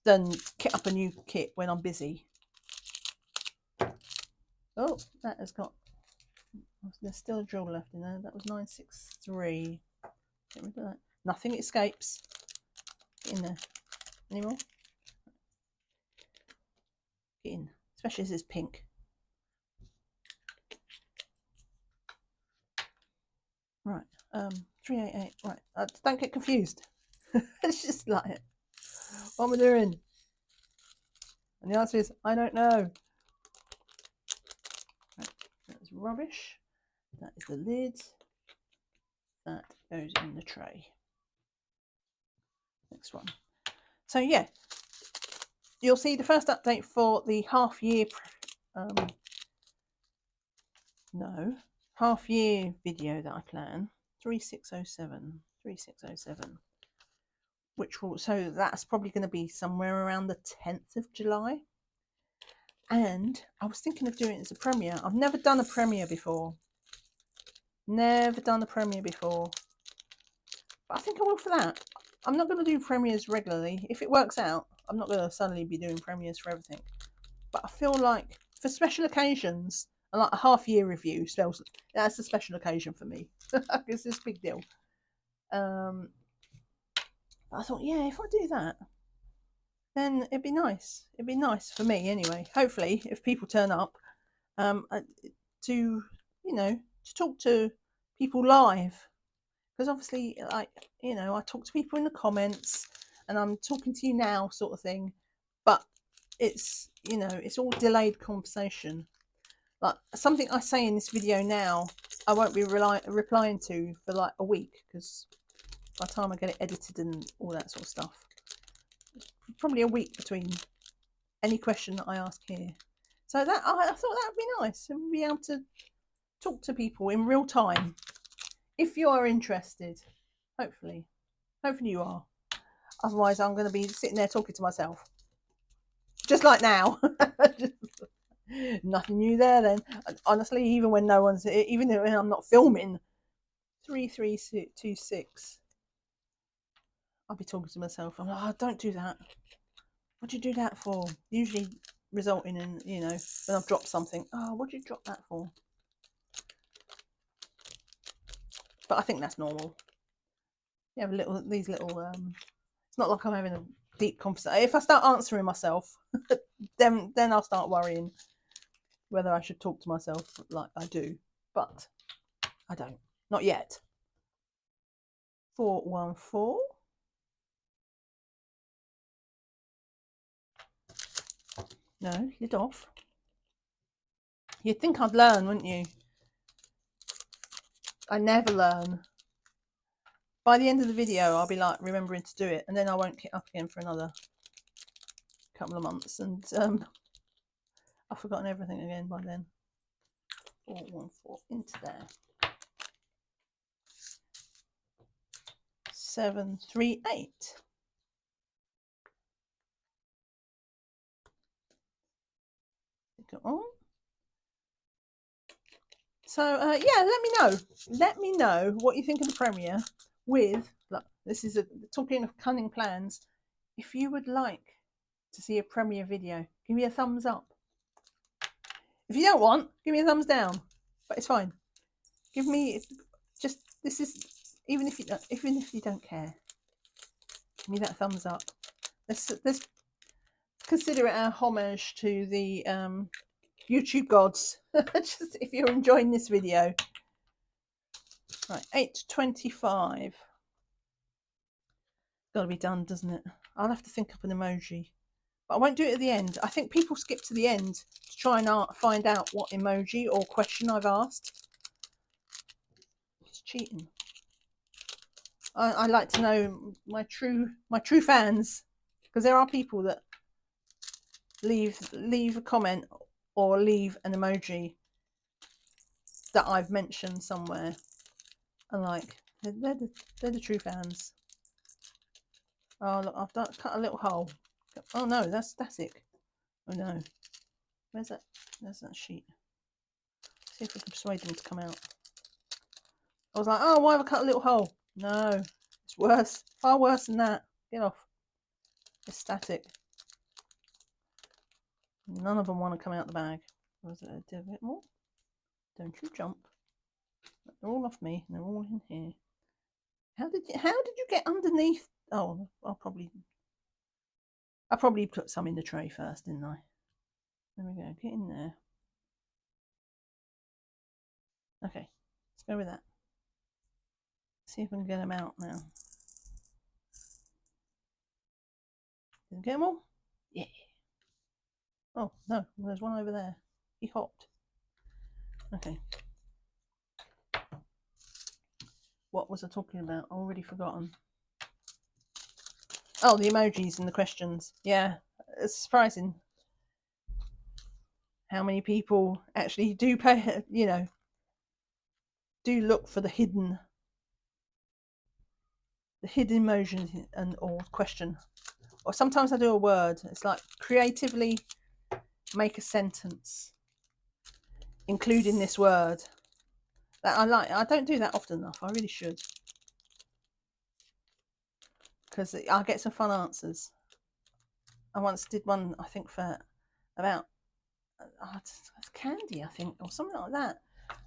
S1: than kit up a new kit when I'm busy. Oh, that has got, there's still a drill left in there. That was 963. Get rid of that. Nothing escapes. Get in there. Any more? Get in. Especially as it's pink. Right. 388. Right. Don't get confused. It's just like, what am I doing? And the answer is, I don't know. Right. That's rubbish. That is the lid. That goes in the tray. Next one. So yeah, you'll see the first update for the half year video that I plan, 3607, which will, so that's probably going to be somewhere around the 10th of July. And I was thinking of doing it as a premiere. I've never done a premiere before. But I think I will for that. I'm not going to do premieres regularly. If it works out, I'm not going to suddenly be doing premieres for everything. But I feel like for special occasions, and like a half-year review, that's a special occasion for me. It's this big deal. I thought, yeah, if I do that, then it'd be nice. It'd be nice for me anyway. Hopefully, if people turn up, to talk to people live, because obviously, like, I talk to people in the comments, and I'm talking to you now, sort of thing. But it's it's all delayed conversation. Like something I say in this video now, I won't be replying to for like a week, because by the time I get it edited and all that sort of stuff, probably a week between any question that I ask here. So that I thought that would be nice, and be able to talk to people in real time. If you are interested, hopefully you are. Otherwise, I'm going to be sitting there talking to myself, just like now. Nothing new there then. Honestly, even when no one's, even when I'm not filming. 3326. I'll be talking to myself. I'm like, oh, don't do that. What do you do that for? Usually resulting in, when I've dropped something. Oh, what did you drop that for? But I think that's normal. You have these little. It's not like I'm having a deep conversation. If I start answering myself, then I'll start worrying whether I should talk to myself like I do. But I don't. Not yet. 414. No, lid off. You'd think I'd learn, wouldn't you? I never learn. By the end of the video, I'll be like remembering to do it, and then I won't get up again for another couple of months, and I've forgotten everything again by then. 414 into there. 738. Go on. So yeah, let me know what you think of the premiere. With, look, this is talking of cunning plans. If you would like to see a premiere video, give me a thumbs up. If you don't want, give me a thumbs down, but it's fine. Give me just, this is, even if you don't care, give me that thumbs up. Let's consider it our homage to the YouTube gods. Just if you're enjoying this video. Right, 8:25. Got to be done, doesn't it? I'll have to think up an emoji, but I won't do it at the end. I think people skip to the end to try and find out what emoji or question I've asked. It's cheating. I like to know my true fans, because there are people that leave a comment or leave an emoji that I've mentioned somewhere, and like they're the true fans. Oh look, I've cut a little hole. Oh no, that's static. Oh no, where's that? There's that sheet. See if we can persuade them to come out. I was like, oh, why have I cut a little hole? No, it's worse, far worse than that. Get off. It's static. None of them want to come out the bag. Was it a bit more? Don't you jump. They're all off me, and they're all in here. How did you get underneath? Oh, I'll probably put some in the tray first, didn't I? There we go. Get in there. Okay, let's go with that. See if I can get them out now. Did I get them all? Yeah. Oh no, there's one over there. He hopped. Okay. What was I talking about? Already forgotten. Oh, the emojis and the questions. Yeah, it's surprising how many people actually do pay, do look for the hidden emotion and or question. Or sometimes I do a word. It's like creatively make a sentence including this word. That I like. I don't do that often enough. I really should, because I get some fun answers. I once did one, I think, for about candy, I think, or something like that.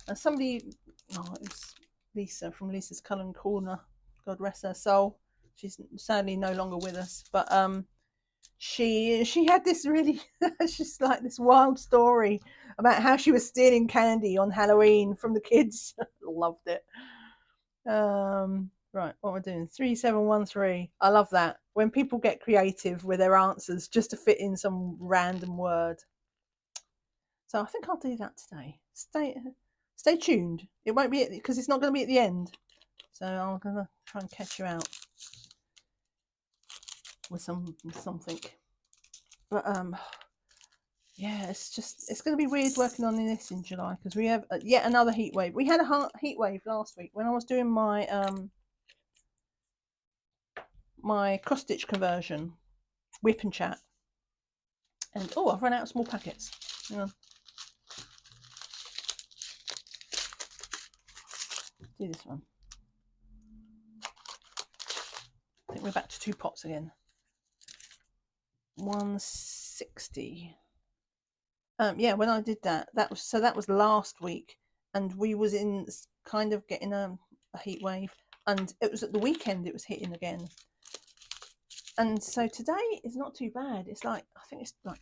S1: And somebody, it was Lisa from Lisa's Colour and Corner, God rest her soul. She's sadly no longer with us, but she had this really she's like this wild story about how she was stealing candy on Halloween from the kids. Loved it. Right, what am I doing? 3713. I love that when people get creative with their answers just to fit in some random word. So I think I'll do that today. Stay tuned. It won't be because it's not going to be at the end. So I'm going to try and catch you out with something. But yeah, it's going to be weird working on this in July because we have yet another heat wave. We had a heat wave last week when I was doing my my cross stitch conversion, whip and chat. And oh, I've run out of small packets. Hang on. Do this one. I think we're back to 2 pots again. 160. Yeah, when I did that was last week, and we was in kind of getting a heat wave, and it was at the weekend it was hitting again. And so today is not too bad. It's like, I think it's like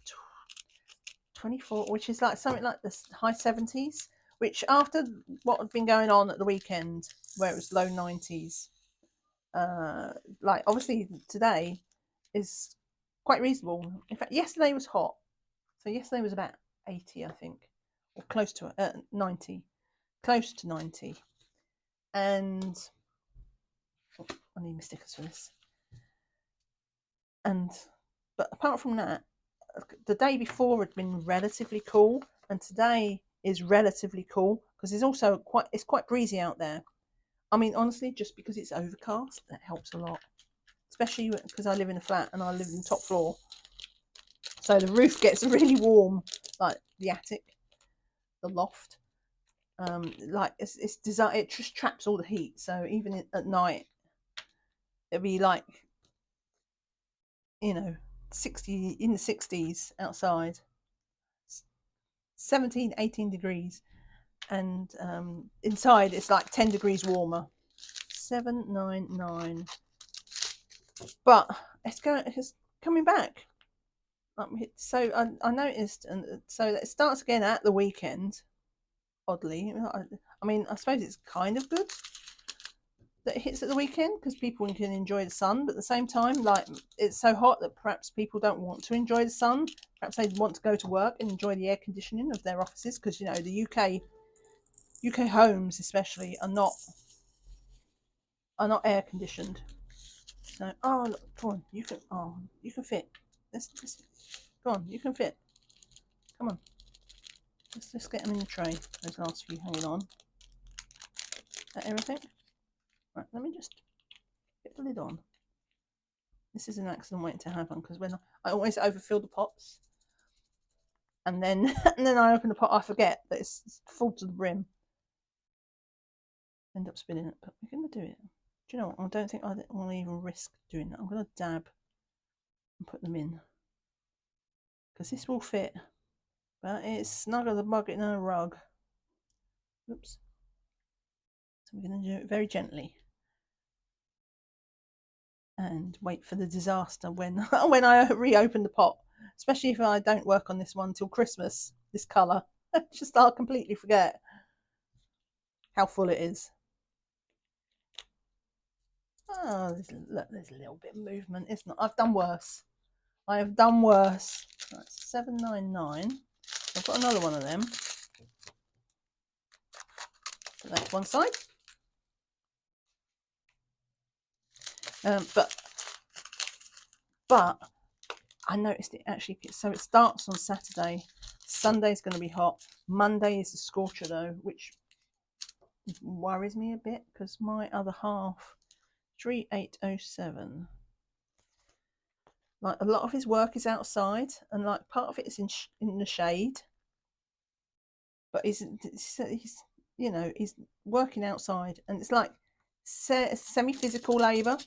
S1: 24, which is like something like the high 70s, which after what had been going on at the weekend where it was low 90s, like obviously today is quite reasonable. In fact, yesterday was hot. So yesterday was about 80, I think, or close to 90, close to 90. And oh, I need my stickers for this. But apart from that, the day before had been relatively cool, and today is relatively cool because it's quite breezy out there. I mean, honestly, just because it's overcast, that helps a lot, especially because I live in a flat and I live in the top floor. So the roof gets really warm, like the attic, the loft. Like it's designed, it just traps all the heat. So even at night, it'll be like 60 in the 60s outside. 17, 18 degrees, and inside it's like 10 degrees warmer. 799. But it's coming back. So I noticed, and so it starts again at the weekend. Oddly, I mean, I suppose it's kind of good that it hits at the weekend because people can enjoy the sun, but at the same time, like, it's so hot that perhaps people don't want to enjoy the sun. Perhaps they want to go to work and enjoy the air conditioning of their offices, because you know the UK homes especially are not air conditioned. So, oh look, come on, you can fit. Let's go on, you can fit. Come on, let's just get them in the tray. Those last few hanging on. Is that everything? Right, let me just get the lid on. This is an accident waiting to happen, because when I always overfill the pots, and then and then I open the pot, I forget that it's full to the brim. End up spinning it, but we're gonna do it. Do you know what? I don't think I want to even risk doing that. I'm gonna dab and put them in, because this will fit, but it's snug as a bug in a rug. Oops. So we're gonna do it very gently and wait for the disaster when when I reopen the pot, especially if I don't work on this one till Christmas. This colour, just I'll completely forget how full it is. Oh, there's a little bit of movement. It's not. I've done worse. I have done worse. That's 799. I've got another one of them. Put that to one side. But I noticed it actually. So it starts on Saturday. Sunday's going to be hot. Monday is the scorcher though, which worries me a bit, because my other half, 3807, like, a lot of his work is outside, and like part of it is in the shade, but he's you know, he's working outside, and it's like semi-physical labor.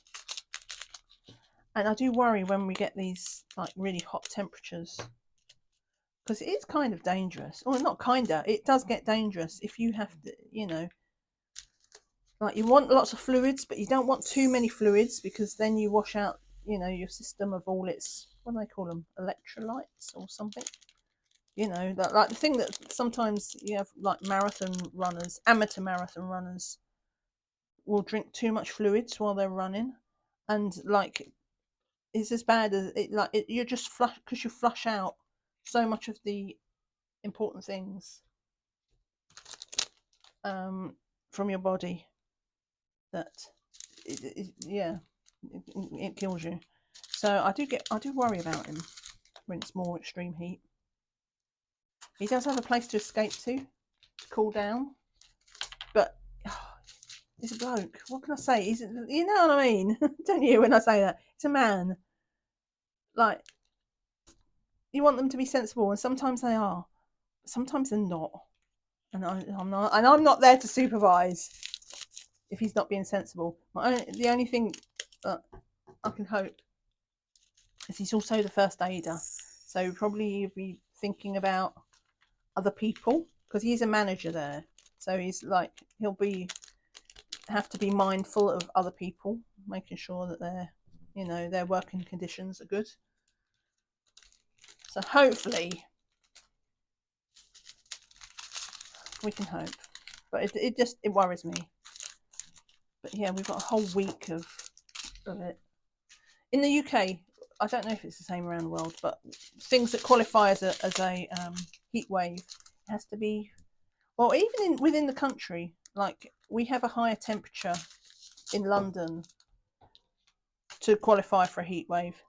S1: And I do worry when we get these like really hot temperatures, because it is kind of dangerous. Or not kinda, it does get dangerous if you have to, you know, like, you want lots of fluids, but you don't want too many fluids, because then you wash out, you know, your system of all its, what do they call them, electrolytes or something. You know, that, like, the thing that sometimes you have, like, marathon runners, amateur marathon runners, will drink too much fluids while they're running, and like, it's as bad as it. Like, you're just flush, because you flush out so much of the important things from your body that it kills you. So I do worry about him when it's more extreme heat. He does have a place to escape to cool down, but he's a bloke. What can I say? You know what I mean, don't you? When I say that, it's a man. Like, you want them to be sensible, and sometimes they are, but sometimes they're not. And I'm not there to supervise if he's not being sensible. The only thing that I can hope is he's also the first aider, so probably be thinking about other people, because he's a manager there. So he's like, have to be mindful of other people, making sure that their working conditions are good. So hopefully we can hope, but it worries me. But yeah, we've got a whole week of it. In the UK, I don't know if it's the same around the world, but things that qualify as a heat wave, it has to be, well, even within the country, like, we have a higher temperature in London to qualify for a heat wave.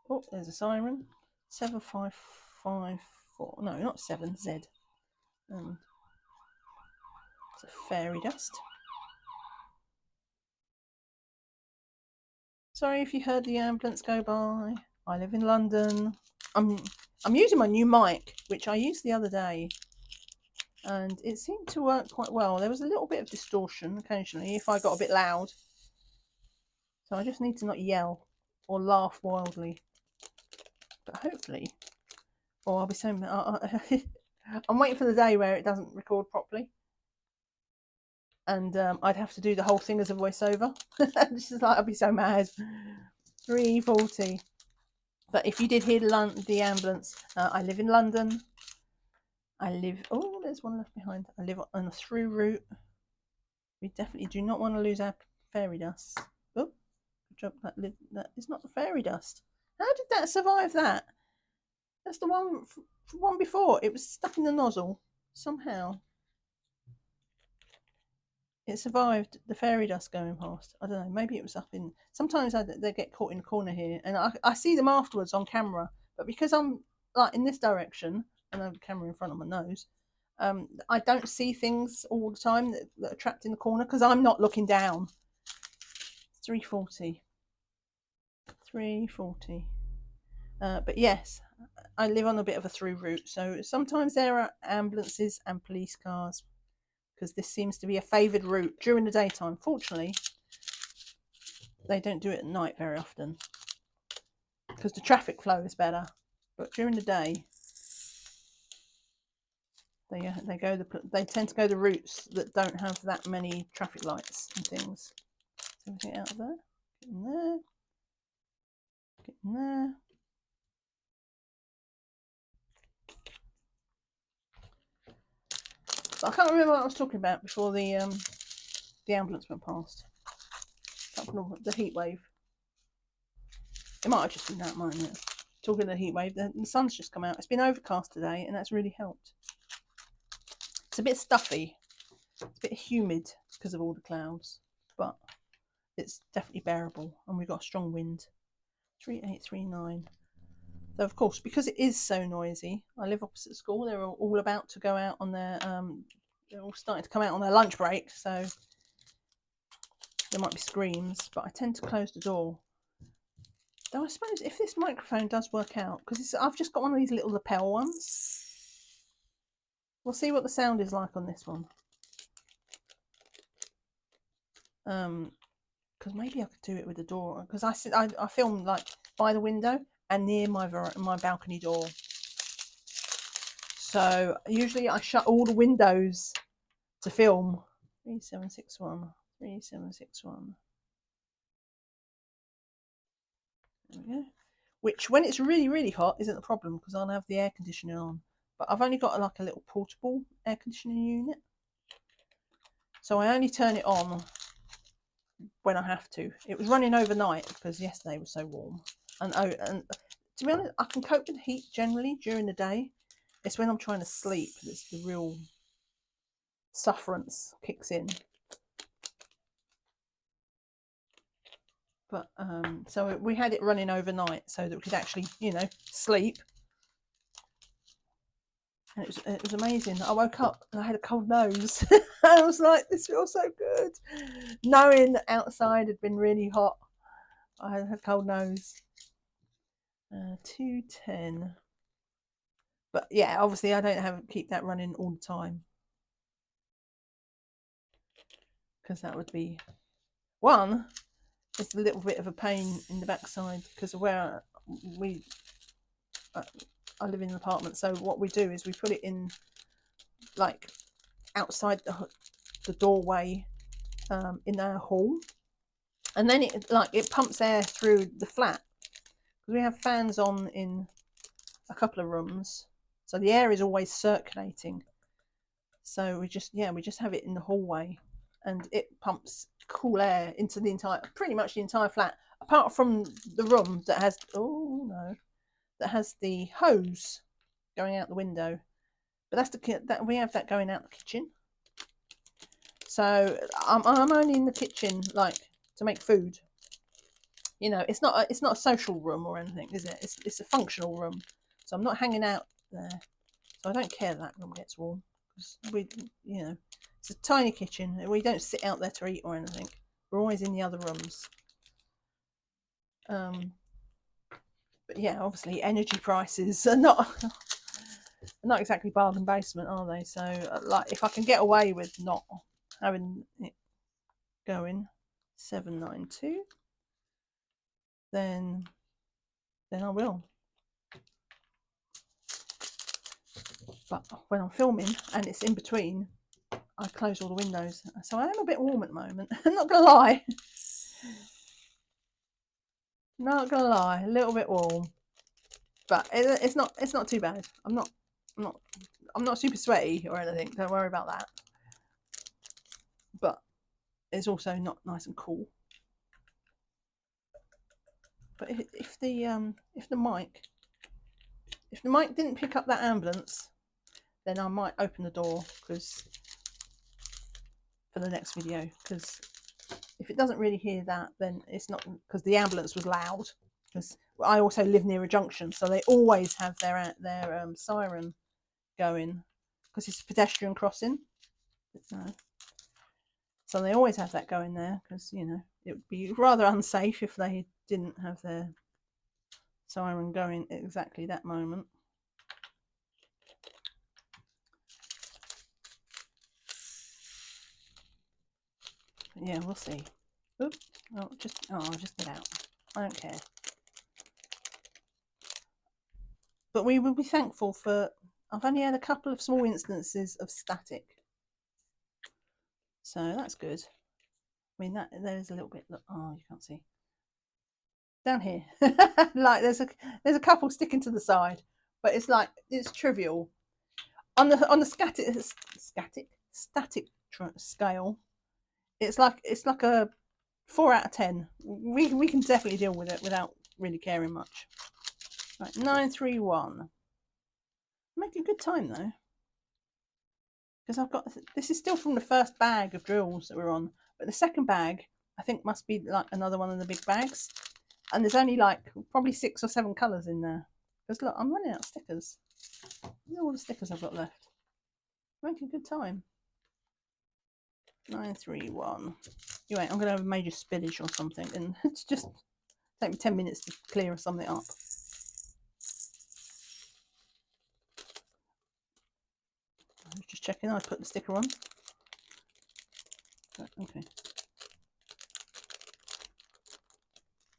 S1: Oh, there's a siren. 7554. No, not 7, Z. It's a fairy dust. Sorry if you heard the ambulance go by. I live in London. I'm using my new mic, which I used the other day, and it seemed to work quite well. There was a little bit of distortion occasionally if I got a bit loud, so I just need to not yell or laugh wildly. But hopefully, or I'll be so I'm waiting for the day where it doesn't record properly, and I'd have to do the whole thing as a voiceover. This is like, I'd be so mad. 3:40. But if you did hear the ambulance, I live in London. I live. Oh, there's one left behind. I live on a through route. We definitely do not want to lose our fairy dust. Oh, drop that lid. That is not the fairy dust. How did that survive that? That's the one before. It was stuck in the nozzle somehow. It survived the fairy dust going past. I don't know. Maybe it was up in. Sometimes they get caught in the corner here, and I see them afterwards on camera. But because I'm like in this direction, and I have the camera in front of my nose, I don't see things all the time that are trapped in the corner because I'm not looking down. 3:40. 3:40. But yes, I live on a bit of a through route, so sometimes there are ambulances and police cars because this seems to be a favoured route during the daytime. Fortunately, they don't do it at night very often because the traffic flow is better. But during the day, they tend to go the routes that don't have that many traffic lights and things. Everything out of there, get in there, get in there. But I can't remember what I was talking about before the ambulance went past. The heat wave. It might have just been that, mightn't it? Talking of the heat wave, the sun's just come out. It's been overcast today, and that's really helped. It's a bit stuffy. It's a bit humid because of all the clouds, but it's definitely bearable, and we've got a strong wind. 3839. So of course, because it is so noisy, I live opposite school. They're all about to go out on their they're all starting to come out on their lunch break, so there might be screams, but I tend to close the door. Though I suppose if this microphone does work out, because I've just got one of these little lapel ones. We'll see what the sound is like on this one. Because maybe I could do it with the door, because I film like by the window and near my balcony door. So usually I shut all the windows to film. 3761, 3761. There we go. Which, when it's really, really hot, isn't a problem because I'll have the air conditioning on. But I've only got like a little portable air conditioning unit. So I only turn it on when I have to. It was running overnight because yesterday was so warm. And to be honest, I can cope with the heat generally during the day. It's when I'm trying to sleep that's the real sufferance kicks in. But so we had it running overnight so that we could actually, sleep. And it was amazing. I woke up and I had a cold nose. I was like, this feels so good. Knowing that outside had been really hot, I had a cold nose. 210. But yeah, obviously I don't keep that running all the time. Because that would be one. It's a little bit of a pain in the backside because of where I live in an apartment. So what we do is we put it in like outside the doorway in our hall, and then it pumps air through the flat because we have fans on in a couple of rooms, so the air is always circulating. So we just have it in the hallway, and it pumps cool air into pretty much the entire flat, apart from the room that has the hose going out the window. But that we have that going out the kitchen. So I'm only in the kitchen like to make food. It's not a social room or anything, is it? It's a functional room. So I'm not hanging out there. So I don't care that room gets warm because it's a tiny kitchen. We don't sit out there to eat or anything. We're always in the other rooms. But yeah, obviously energy prices are not exactly bargain basement, are they? So like if I can get away with not having it going 792, then I will. But when I'm filming and it's in between, I close all the windows. So I am a bit warm at the moment. I'm not going to lie. Not going to lie, a little bit warm. But it's not too bad. I'm not super sweaty or anything. Don't worry about that. But it's also not nice and cool. But if the mic didn't pick up that ambulance, then I might open the door because for the next video. Because if it doesn't really hear that, then it's not, because the ambulance was loud. Because I also live near a junction, so they always have their siren going because it's a pedestrian crossing. So they always have that going there because, you know, it would be rather unsafe if they didn't have their siren going at exactly that moment. But yeah, we'll see. Oops. Oh, just get out. I don't care. But we will be thankful for, I've only had a couple of small instances of static. So that's good. I mean, that there's a little bit, look, oh, you can't see. Down here. Like there's a couple sticking to the side, but it's like, it's trivial. On the static scale, it's like a 4 out of 10. We can definitely deal with it without really caring much. Right, 931. Making good time though, because I've got, this is still from the first bag of drills that we're on, but the second bag I think must be like another one of the big bags, and there's only like probably 6 or 7 colours in there. Because look, I'm running out of stickers. Look at all the stickers I've got left. Making good time. 931. Anyway, I'm going to have a major spillage or something, and it's just take me 10 minutes to clear something up. I was just checking. I put the sticker on. Okay.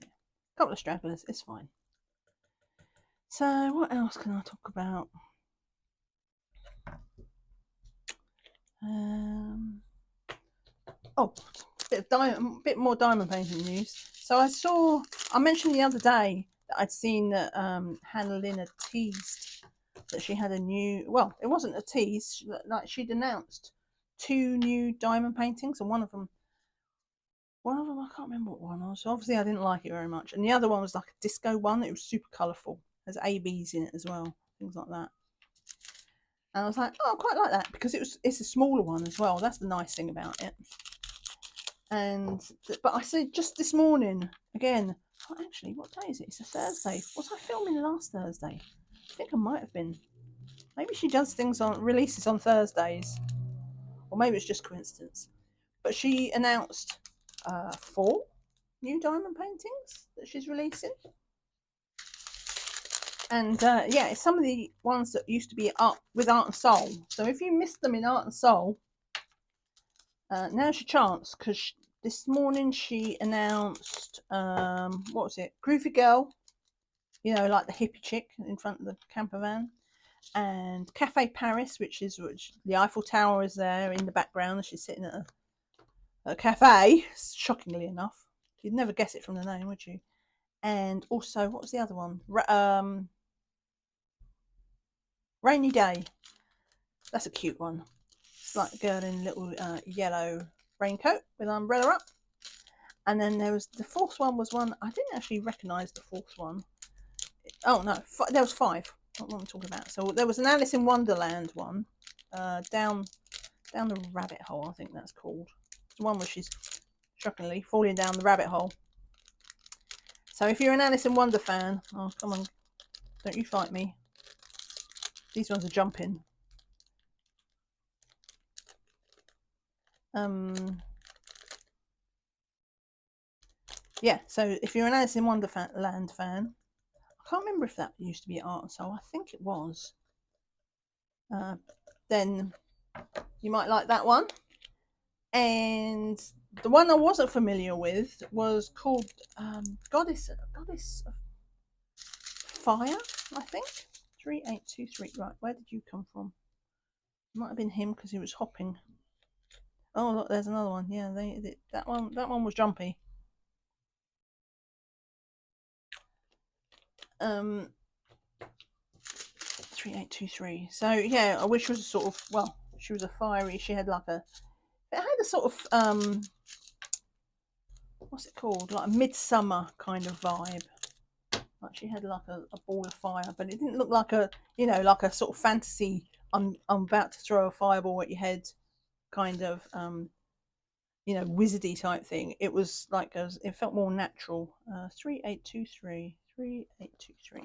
S1: Yeah. Couple of stragglers. It's fine. So what else can I talk about? Oh, bit more diamond painting news. So I mentioned the other day that I'd seen that Hannah Lynn had teased that she had a new, well, it wasn't a tease, like she'd announced 2 new diamond paintings, and one of them I can't remember what one was. Obviously I didn't like it very much, and the other one was like a disco one. It was super colourful. There's ABs in it as well, things like that. And I was like, oh, I quite like that, because it's a smaller one as well. That's the nice thing about it. But I said just this morning again, oh, actually, what day is it? It's a Thursday. Was I filming last Thursday? I think I might have been. Maybe she does things on releases on Thursdays, or maybe it's just coincidence. But she announced 4 new diamond paintings that she's releasing, and yeah, it's some of the ones that used to be with Art and Soul. So if you missed them in Art and Soul, now's your chance, because this morning she announced what was it? Groovy Girl, you know, like the hippie chick in front of the camper van, and Cafe Paris, which the Eiffel Tower is there in the background. She's sitting at a cafe, shockingly enough. You'd never guess it from the name, would you? And also, what was the other one? Rainy Day. That's a cute one. It's like a girl in a little yellow raincoat with an umbrella up. And then there was the 4th one, was one I didn't actually recognise. The 4th one. Oh no, there was 5. What am I talking about? So there was an Alice in Wonderland one, down the rabbit hole, I think that's called. The one where she's shockingly falling down the rabbit hole. So if you're an Alice in Wonder fan, oh come on, don't you fight me. These ones are jumping. Yeah, so if you're an Alice in Wonderland fan, I can't remember if that used to be Art and Soul. I think it was. Then you might like that one. And the one I wasn't familiar with was called Goddess of Fire, I think. 3823. Right, where did you come from? Might have been him because he was hopping. Oh look, there's another one. Yeah, that one was jumpy. 3823. So yeah, I wish she was a sort of, well, she was a fiery. She had like a, it had a sort of what's it called? Like a midsummer kind of vibe. Like she had like a ball of fire, but it didn't look like a, you know, like a sort of fantasy. I'm about to throw a fireball at your head, kind of you know, wizardy type thing. It was like it felt more natural. 3823, 3823.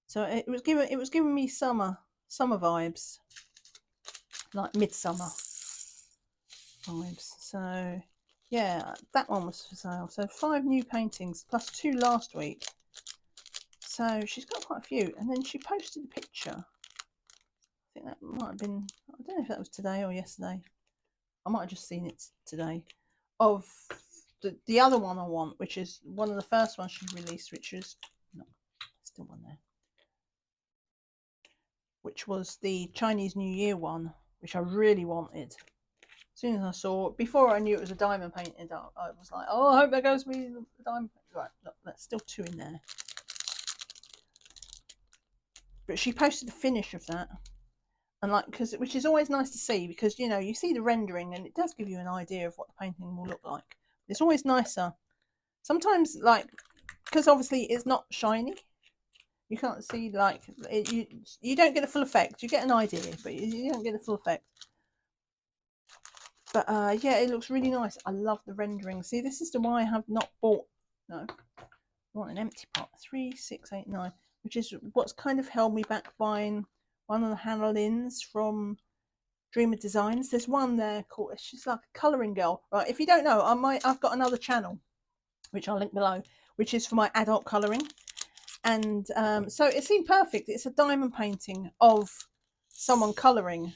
S1: So it was giving me summer vibes, like midsummer vibes. So yeah, that one was for sale. So 5 new paintings plus 2 last week. So she's got quite a few. And then she posted a picture. I think that might have been, I don't know if that was today or yesterday. I might have just seen it today. Of the other one I want, which is one of the first ones she released, which is, no, still one there, which was the Chinese New Year one, which I really wanted. As soon as I saw, before I knew it was a diamond painted, I was like, oh, I hope that goes me the diamond. Right, look, there's still 2 in there. But she posted the finish of that, and like, because which is always nice to see, because you know you see the rendering and it does give you an idea of what the painting will look like. It's always nicer sometimes, like, because obviously it's not shiny. You can't see like you don't get the full effect. You get an idea, but you don't get the full effect. But yeah, it looks really nice. I love the rendering. See, this is the why I have not bought. No, I want an empty pot. 3689, which is what's kind of held me back buying one of the Hannah Lynn's from Dreamer Designs. There's one there called, she's like a colouring girl. Right, if you don't know, I've got another channel, which I'll link below, which is for my adult colouring. And so it seemed perfect. It's a diamond painting of someone colouring.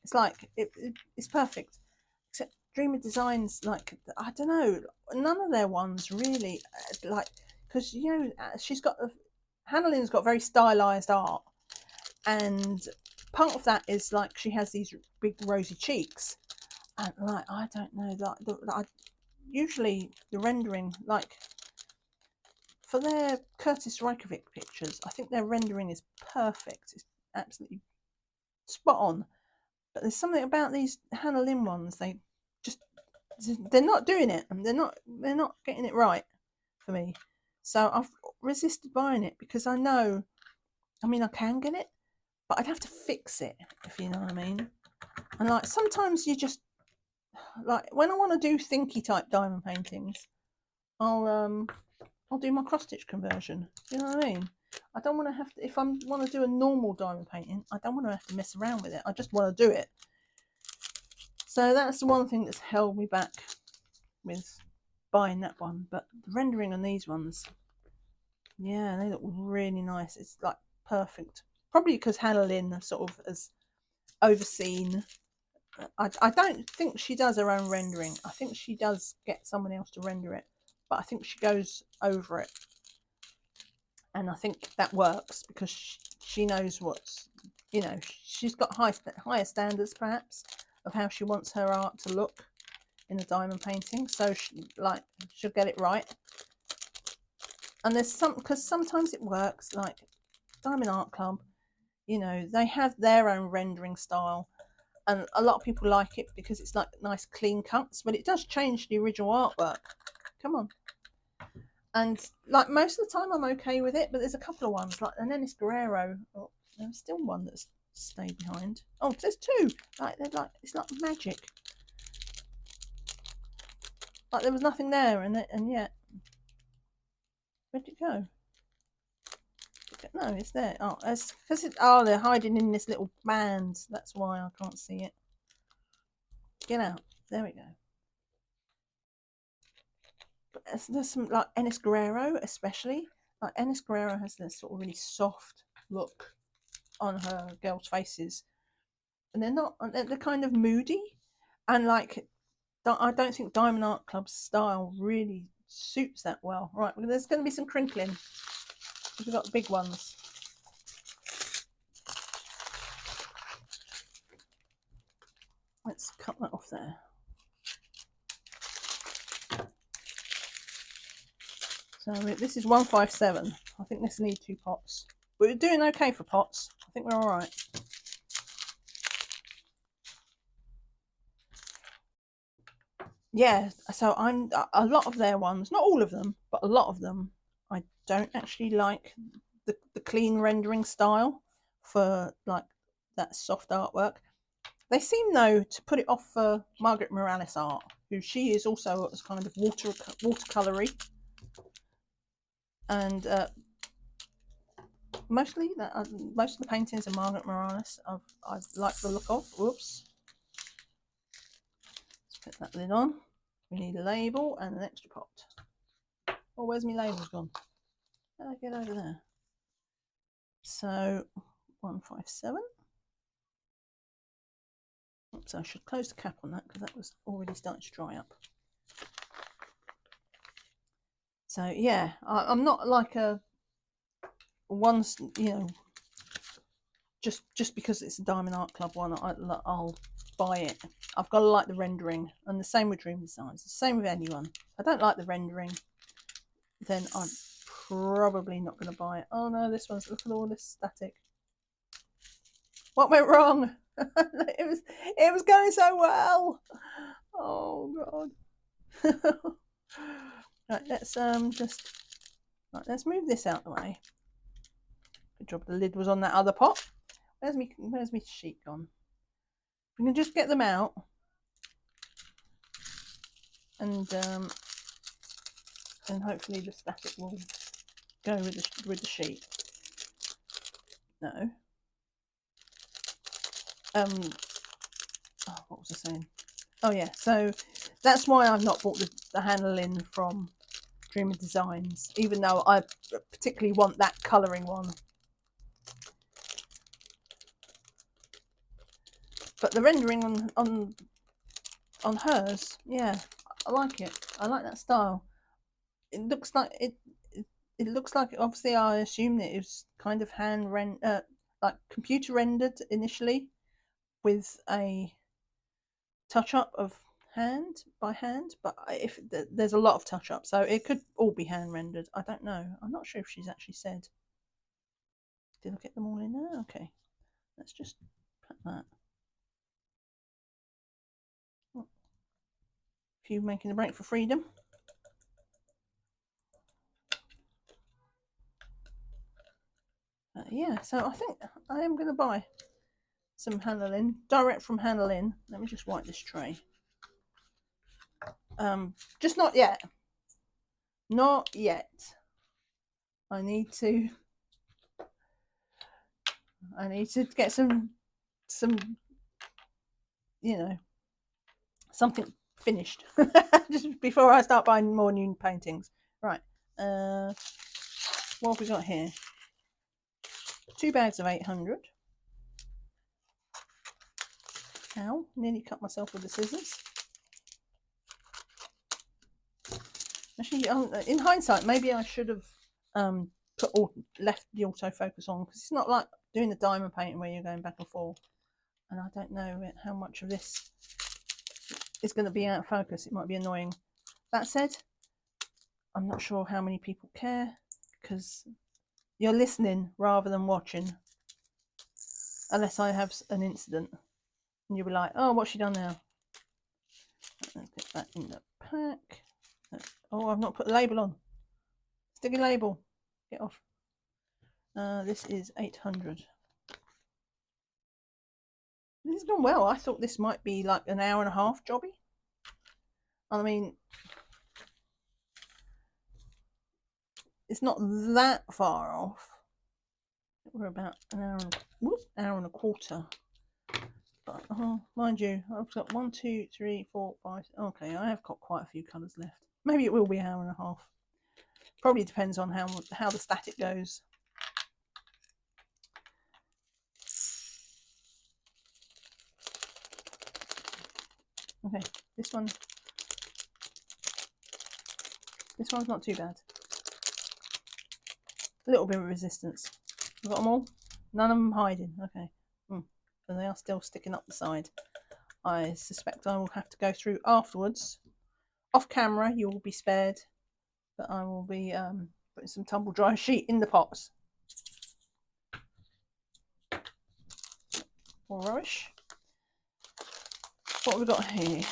S1: It's like it's perfect. Except Dreamer Designs, like, I don't know, none of their ones really, like, because you know she's got Hannah Lynn's got very stylized art, and part of that is like she has these big rosy cheeks, and like I don't know, like usually the rendering, like for their Curtis Reykjavik pictures, I think their rendering is perfect. It's absolutely spot on. But there's something about these Hannah Lynn ones, they're not doing it, and they're not getting it right for me. So I've resisted buying it because I know, I mean, I can get it, but I'd have to fix it, if you know what I mean. And like sometimes you just, like when I want to do thinky type diamond paintings, I'll do my cross stitch conversion. You know what I mean? I don't want to have to, if I want to do a normal diamond painting, I don't want to have to mess around with it. I just want to do it. So that's the one thing that's held me back with buying that one. But the rendering on these ones, yeah, they look really nice. It's like perfect. Probably because Hannah Lynn sort of has overseen. I don't think she does her own rendering. I think she does get someone else to render it, but I think she goes over it, and I think that works because she knows what's, you know, she's got higher standards perhaps of how she wants her art to look in a diamond painting. So she'll get it right. And there's some, because sometimes it works, like Diamond Art Club, you know, they have their own rendering style, and a lot of people like it because it's like nice clean cuts, but it does change the original artwork. Come on. And like most of the time I'm okay with it, but there's a couple of ones like an Ennis Guerrero. Oh, there's still one that's stayed behind. Oh, there's 2. Like they're like, it's like magic. Like there was nothing there, and yet, where'd it go? No, it's there. Oh, it's because they're hiding in this little band. That's why I can't see it. Get out. There we go. But there's some like Ennis Guerrero, especially. Like Ennis Guerrero has this sort of really soft look on her girls' faces, and they're kind of moody, and like I don't think Diamond Art Club's style really suits that well. Right, well, there's going to be some crinkling. We've got big ones. let's cut that off there. So this is 157. I think this needs 2 pots. We're doing okay for pots. I think we're all right. Yeah, so I'm a lot of their ones, not all of them, but a lot of them, I don't actually like the clean rendering style for like that soft artwork. They seem though to put it off for Margaret Morales art, who she is also kind of watercolory, and most of the paintings of Margaret Morales I've liked the look of. Whoops. Let's put that lid on. We need a label and an extra pot. Oh, where's my labels gone? How do I get over there? So 157. Oops, I should close the cap on that because that was already starting to dry up. So yeah, I'm not like a once, you know, just because it's a Diamond Art Club one, I'll buy it. I've got to like the rendering, and the same with Dream Designs. The same with anyone. If I don't like the rendering, then I'm probably not going to buy it. Oh no, this one's, look at all this static. What went wrong? it was going so well. Oh god. Right, let's let's move this out of the way. Good job the lid was on that other pot. Where's my sheet gone? We can just get them out, and hopefully the static will go with the sheet. No. Oh, what was I saying? Oh yeah, so that's why I've not bought the handle in from Dreamer Designs, even though I particularly want that colouring one. But the rendering on hers, yeah, I like it. I like that style. It looks like it looks like, obviously I assume that it was kind of like computer rendered initially with a touch up of hand by hand, but if there's a lot of touch up, so it could all be hand rendered. I don't know. I'm not sure if she's actually said. Did I get them all in there? Okay, let's just put that. If you're making a break for freedom. Yeah, so I think I am going to buy some Hanalin direct from Hanalin. Let me just wipe this tray. Just not yet. Not yet. I need to get some, you know, something finished just before I start buying more new paintings. Right. What have we got here? 2 bags of 800. Ow, nearly cut myself with the scissors. Actually, in hindsight, maybe I should have left the autofocus on, because it's not like doing the diamond painting where you're going back and forth, and I don't know how much of this is going to be out of focus. It might be annoying. That said, I'm not sure how many people care, because you're listening rather than watching, unless I have an incident and you'll be like, oh, what's she done now? Let's get that in the pack. Oh, I've not put the label on. Sticky label. Get off. This is 800. This has gone well. I thought this might be like an hour and a half jobby. I mean, it's not that far off. We're about an hour and a quarter. But mind you, I've got 1, 2, 3, 4, 5. Okay, I have got quite a few colours left. Maybe it will be an hour and a half. Probably depends on how the static goes. Okay, this one's not too bad. A little bit of resistance. Got them all? None of them hiding. Okay. So they are still sticking up the side. I suspect I will have to go through afterwards. Off camera, you will be spared, but I will be putting some tumble dry sheet in the pots. More rubbish. What have we got here?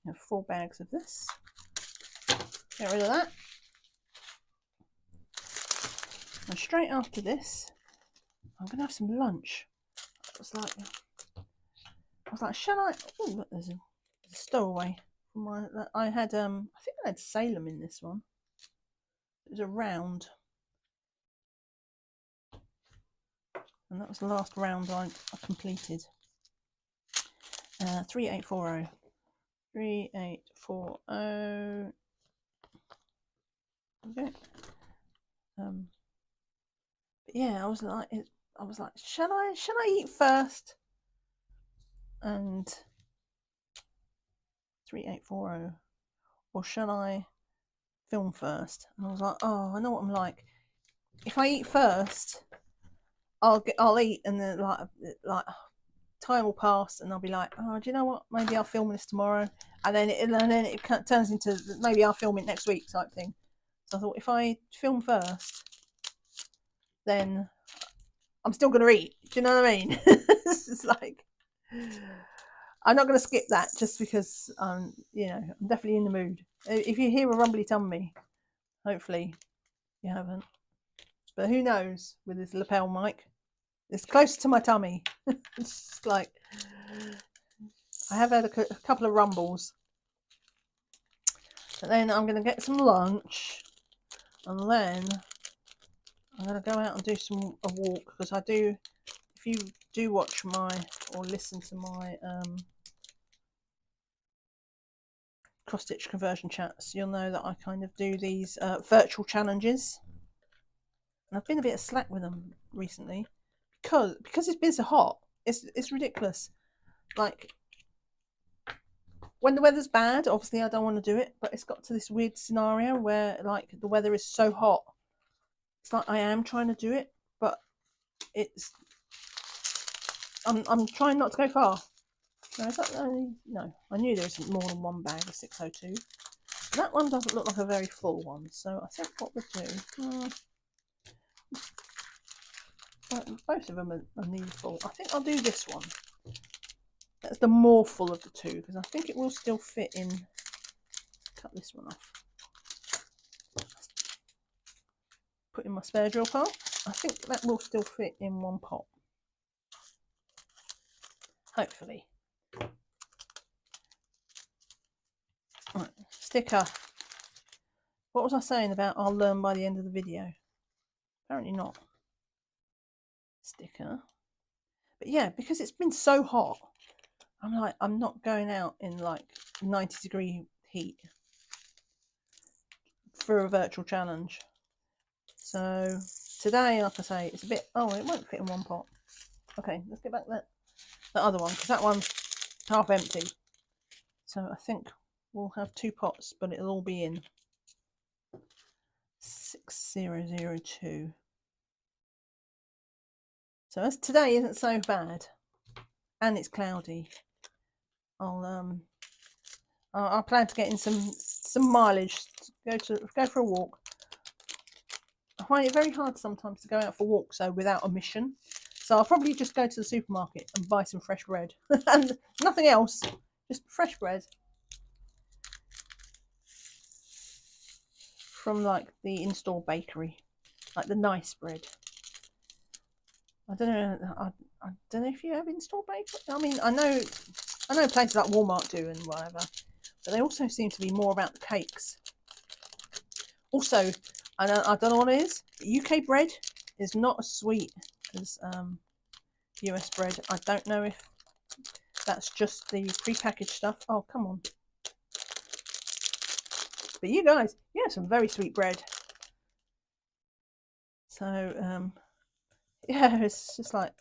S1: We have 4 bags of this. Get rid of that. And straight after this, I'm gonna have some lunch. I was like, shall I? Oh, look, there's a stowaway from my. I had I think I had Salem in this one. It was a round, and that was the last round I completed. 3840. 3840. Okay. But yeah, I was like, shall I eat first? And 3840, or shall I film first? And I was like, oh, I know what I'm like. If I eat first, I'll eat, and then like time will pass, and I'll be like, oh, do you know what? Maybe I'll film this tomorrow, and then it turns into maybe I'll film it next week type thing. So I thought if I film first, then I'm still going to eat. Do you know what I mean? It's like I'm not going to skip that just because I'm definitely in the mood. If you hear a rumbly tummy, hopefully you haven't. But who knows with this lapel mic? It's close to my tummy. It's just like I have had a couple of rumbles. But then I'm going to get some lunch, and then I'm going to go out and do a walk, because I do. If you do watch or listen to my cross stitch conversion chats, you'll know that I kind of do these virtual challenges, and I've been a bit slack with them recently because it's been so hot. It's ridiculous. Like when the weather's bad, obviously I don't want to do it, but it's got to this weird scenario where like the weather is so hot, it's like I am trying to do it, but I'm trying not to go far. No, is that no? I knew there was more than one bag of 602. That one doesn't look like a very full one, so I think what we'll do. Both of them are nearly full. I think I'll do this one. That's the more full of the two, because I think it will still fit in. Cut this one off. Put in my spare drill pile. I think that will still fit in one pot. Hopefully. Right, sticker. What was I saying about I'll learn by the end of the video? Apparently not. Sticker. But yeah, because it's been so hot, I'm not going out in like 90-degree heat for a virtual challenge. So today, like I say, it's a bit. Oh, it won't fit in one pot. Okay, let's get back to the other one, because that one's half empty. So I think we'll have 2 pots, but it'll all be in 6002. So as today isn't so bad, and it's cloudy, I'll plan to get in some mileage. Go for a walk. I find it very hard sometimes to go out for walks without a mission. So I'll probably just go to the supermarket and buy some fresh bread and nothing else, just fresh bread from like the in-store bakery, like the nice bread. I don't know. I don't know if you have in-store bakery. I mean, I know places like Walmart do and whatever, but they also seem to be more about the cakes. Also, I don't know what it is. UK bread is not as sweet as US bread. I don't know if that's just the prepackaged stuff. Oh, come on. But you guys, yeah, some very sweet bread. So, yeah, it's just like,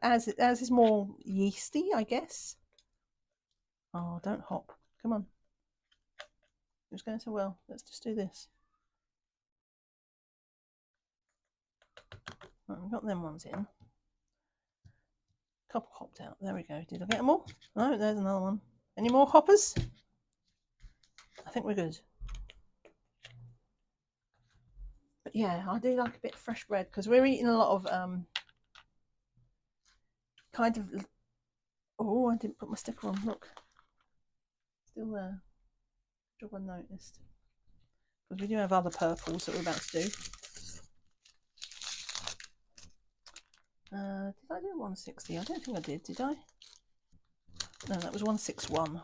S1: as is more yeasty, I guess. Oh, don't hop. Come on. It was going so well. Let's just do this. Right, we've got them ones in. Couple hopped out. There we go. Did I get them all? No, there's another one. Any more hoppers? I think we're good. But yeah, I do like a bit of fresh bread because we're eating a lot of kind of. Oh, I didn't put my sticker on. Look, still there. Job unnoticed. Because we do have other purples that we're about to do. Did I do 160? I don't think I did I? No, that was 161.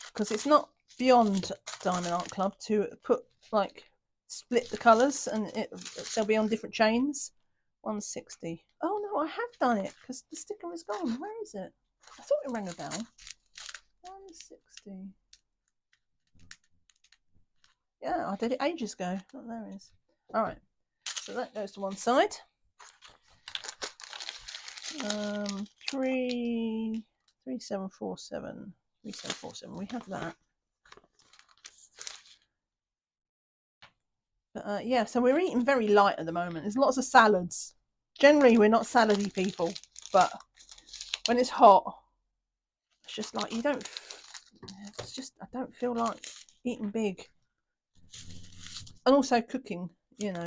S1: Because it's not beyond Diamond Art Club to put, like, split the colours and they'll be on different chains. 160. Oh no, I have done it because the sticker is gone. Where is it? I thought it rang a bell. 160. Yeah, I did it ages ago. Oh, there it is. Alright, so that goes to one side. 3747. 3747. We have that. But yeah, so we're eating very light at the moment. There's lots of salads. Generally, we're not salady people, but when it's hot, it's just like you don't. It's just I don't feel like eating big, and also cooking. You know,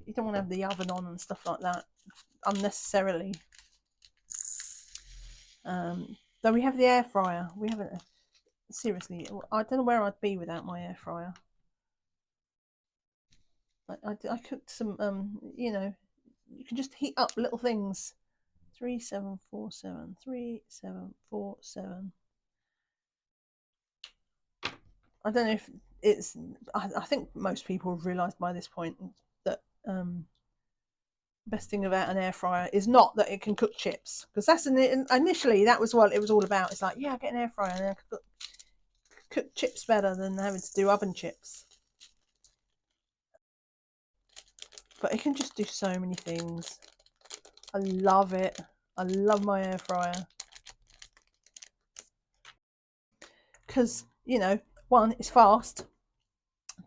S1: you don't want to have the oven on and stuff like that unnecessarily. Though we have the air fryer, we haven't. Seriously, I don't know where I'd be without my air fryer. I cooked some, you know, you can just heat up little things. 3747, 3747. I don't know if it's. I think most people have realised by this point that best thing about an air fryer is not that it can cook chips, because that's initially that was what it was all about. It's like, yeah, get an air fryer and I can cook chips better than having to do oven chips. But it can just do so many things. I love it. I love my air fryer because, you know, one, it's fast.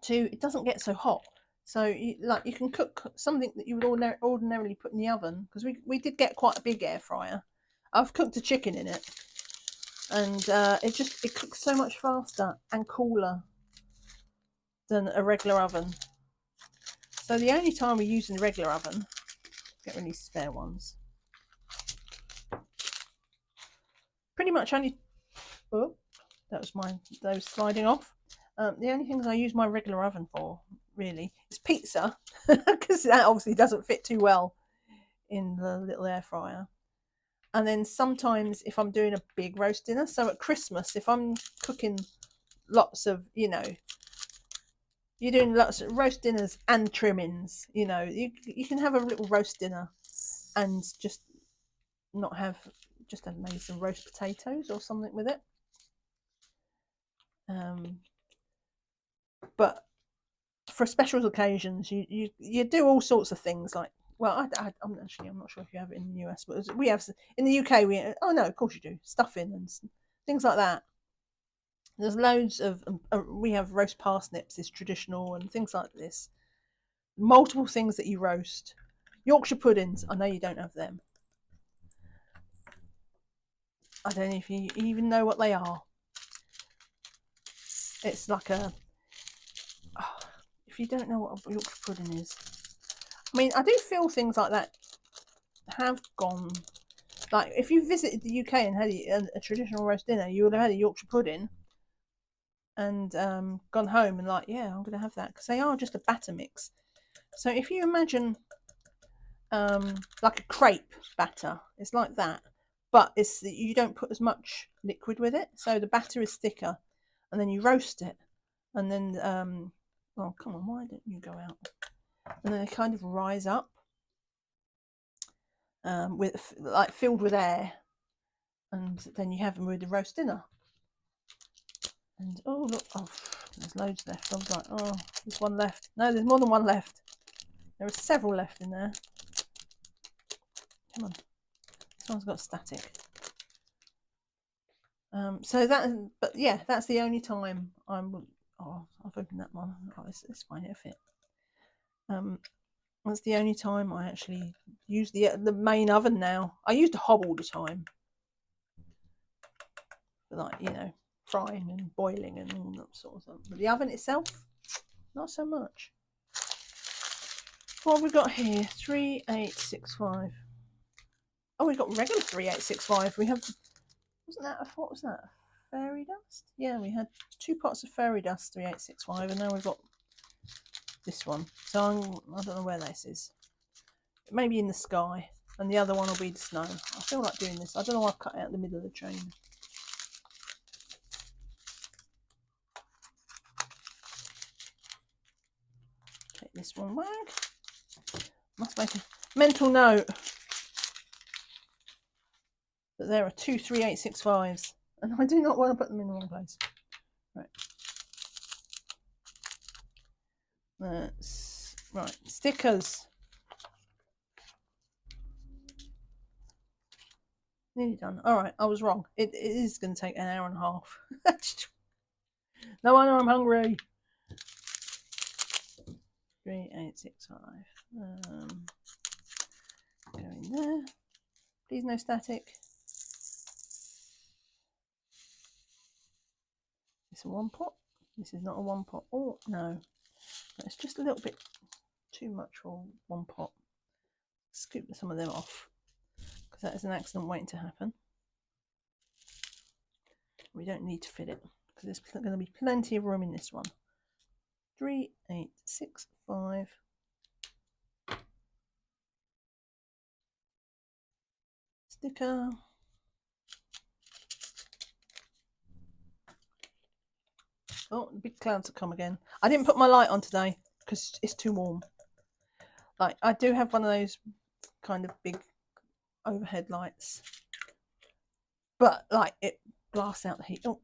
S1: Two, it doesn't get so hot. So you can cook something that you would ordinarily put in the oven, because we did get quite a big air fryer. I've cooked a chicken in it, and it cooks so much faster and cooler than a regular oven. So the only time we use in the regular oven, get rid of these spare ones. Pretty much only. Oh, that was those sliding off. The only things I use my regular oven for, really, is pizza, because that obviously doesn't fit too well in the little air fryer. And then sometimes if I'm doing a big roast dinner, so at Christmas, if I'm cooking lots of, you know, you're doing lots of roast dinners and trimmings, you know, you can have a little roast dinner and just not have, just have maybe some roast potatoes or something with it. But for special occasions, you do all sorts of things like, well, I'm not sure if you have it in the US, but we have in the UK. Oh no, of course you do, stuffing and things like that. There's loads of. We have roast parsnips is traditional and things like this. Multiple things that you roast. Yorkshire puddings. I know you don't have them. I don't know if you even know what they are. It's like a. Oh, if you don't know what a Yorkshire pudding is, I mean, I do feel things like that have gone. Like if you visited the UK and had a traditional roast dinner, you would have had a Yorkshire pudding and gone home and like, yeah, I'm going to have that, because they are just a batter mix. So if you imagine like a crepe batter, it's like that, but it's you don't put as much liquid with it, so the batter is thicker, and then you roast it, and then oh come on, why don't you go out? And then they kind of rise up with like filled with air, and then you have them with the roast dinner. And oh look, oh, there's loads left. I was like, oh, there's one left. No, there's more than one left. There are several left in there. Come on, this one's got static. So that, but yeah, that's the only time I'm. Oh, I've opened that one. Oh, it's fine, it'll fit. That's the only time I actually use the main oven now. I used a hob all the time. For like, you know, frying and boiling and all that sort of stuff. But the oven itself, not so much. What have we got here? 3865. Oh, we've got regular 3865. We have, what was that? Fairy dust? Yeah, we had 2 pots of fairy dust 3865, and now we've got this one. So I don't know where this is. Maybe in the sky, and the other one will be the snow. I feel like doing this. I don't know why I've cut out the middle of the chain. Take this one back. Must make a mental note that there are 2 3865s, and I do not want to put them in the wrong place. Right. That's right. Stickers. Nearly done. All right, I was wrong. It is going to take an hour and a half. No wonder I'm hungry. 3865. Go in there. Please no static. It's a 1 pot. This is not a 1 pot. Oh no, it's just a little bit too much for 1 pot. Scoop some of them off because that is an accident waiting to happen. We don't need to fit it because there's going to be plenty of room in this one. 3865. Sticker. Oh, the big clouds have come again. I didn't put my light on today because it's too warm. Like, I do have one of those kind of big overhead lights, but like it blasts out the heat. Oh,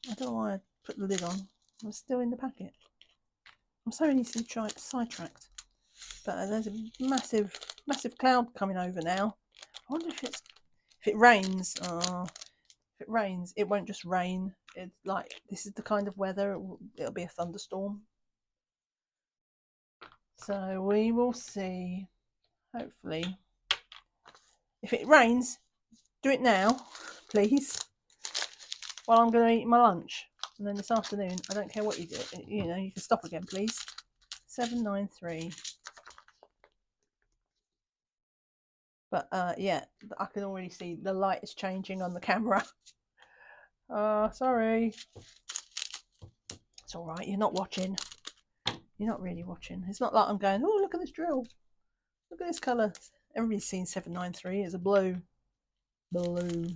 S1: I don't know why I put the lid on. I'm still in the packet. I'm so easily sidetracked. But there's a massive cloud coming over now. I wonder if it rains. If it rains, it won't just rain. It's like, this is the kind of weather, it'll be a thunderstorm. So we will see. Hopefully, if it rains, do it now, please, while I'm going to eat my lunch. And then this afternoon, I don't care what you do, you know, you can stop again, please. 793. But yeah, I can already see the light is changing on the camera. Sorry. It's all right, you're not watching. You're not really watching. It's not like I'm going, oh, look at this drill. Look at this colour. Everybody's seen 793. It's a blue. Blue.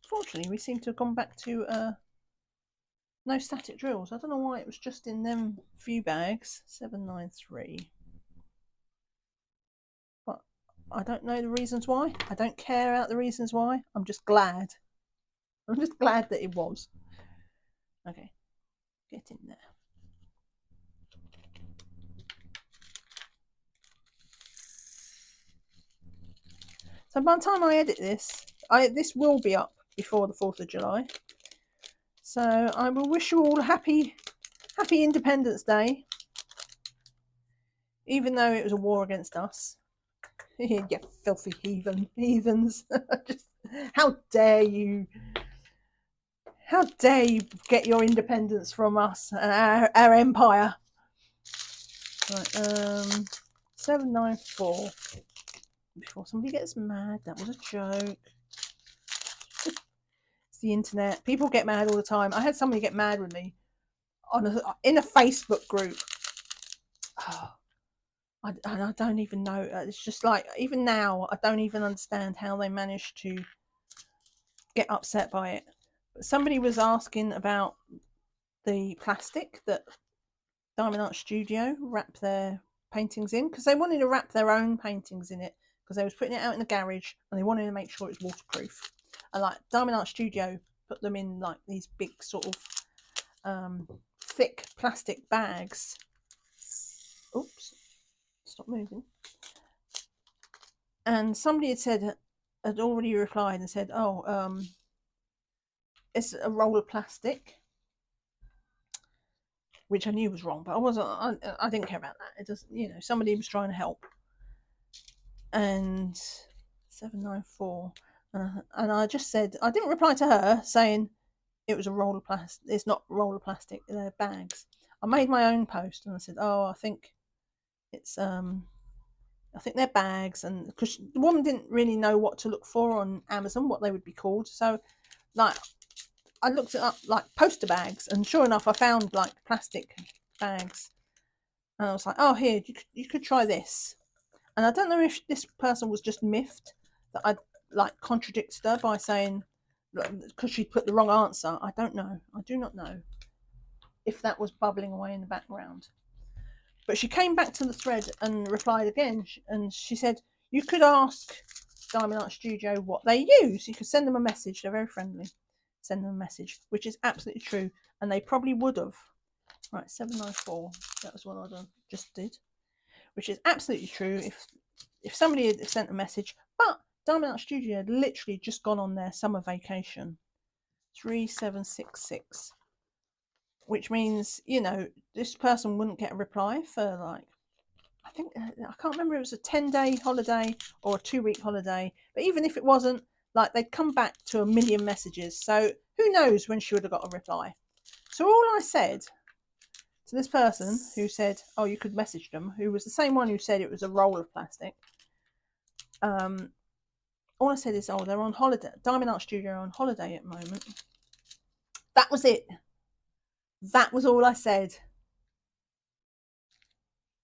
S1: Fortunately, we seem to have gone back to no static drills. I don't know why it was just in them few bags. 793. But I don't know the reasons why. I don't care about the reasons why. I'm just glad. I'm just glad that it was. Okay, get in there. So by the time I edit this, this will be up before the 4th of July. So I will wish you all a happy Independence Day. Even though it was a war against us. You filthy heathens. Just, how dare you get your independence from us and our empire. Right, 794. Before somebody gets mad, that was a joke. It's the internet. People get mad all the time. I had somebody get mad with me in a Facebook group. Oh, I don't even know. It's just like, even now, I don't even understand how they managed to get upset by it. But somebody was asking about the plastic that Diamond Art Studio wrap their paintings in, because they wanted to wrap their own paintings in it, because they was putting it out in the garage and they wanted to make sure it was waterproof. And like Diamond Art Studio put them in like these big sort of thick plastic bags. Oops, stop moving. And somebody had already replied and said, oh, it's a roll of plastic. which I knew was wrong, but I wasn't. I didn't care about that. It doesn't, somebody was trying to help. And 794, and I just said I didn't reply to her saying it was a roll of plastic. It's not a roll of plastic. They're bags. I made my own post and I said, "Oh, I think it's I think they're bags," and because the woman didn't really know what to look for on Amazon, what they would be called, so like I looked it up, like poster bags, and sure enough, I found like plastic bags, and I was like, "Oh, here, you could try this." And I don't know if this person was just miffed that I like contradicted her by saying because she put the wrong answer. I don't know. I do not know if that was bubbling away in the background. But she came back to the thread and replied again, and she said, "You could ask Diamond Art Studio what they use. You could send them a message. They're very friendly. Send them a message," which is absolutely true, and they probably would have. Right, 794. That was what I just did, which is absolutely true. If somebody had sent a message, but Diamond Art Studio had literally just gone on their summer vacation. 3766. Which means, this person wouldn't get a reply for like, I think, I can't remember if it was a 10-day holiday or a 2-week holiday. But even if it wasn't, like they'd come back to a million messages. So who knows when she would have got a reply. So all I said to this person who said, "Oh, you could message them," who was the same one who said it was a roll of plastic. All I said is, "Oh, they're on holiday. Diamond Art Studio are on holiday at the moment." That was it. That was all I said.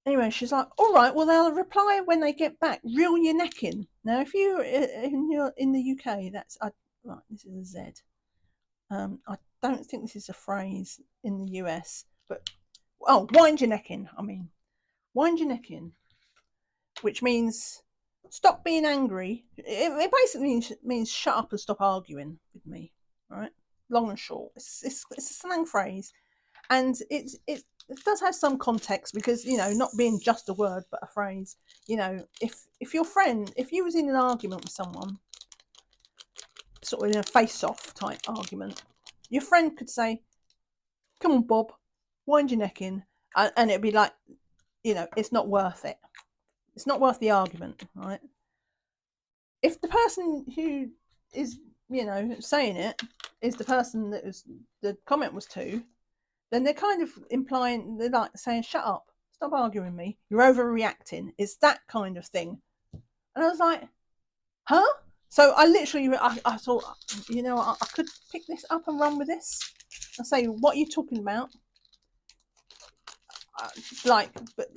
S1: Anyway, she's like, "All right, well, they'll reply when they get back. Reel your neck in." Now, if you're in the UK, that's right. This is a Z. I don't think this is a phrase in the US, but wind your neck in. I mean, wind your neck in, which means stop being angry. It basically means shut up and stop arguing with me. Right, long and short. It's a slang phrase, and it does have some context because not being just a word but a phrase. If your friend, if you was in an argument with someone, sort of in a face-off type argument, your friend could say, "Come on, Bob, wind your neck in," and it'd be like, it's not worth it. It's not worth the argument, right? If the person who is saying it is the person that the comment was to, then they're kind of implying, they're like saying, "Shut up, stop arguing with me, you're overreacting." It's that kind of thing. And I was like, huh? So I literally, I thought, I could pick this up and run with this. I say, "What are you talking about?" But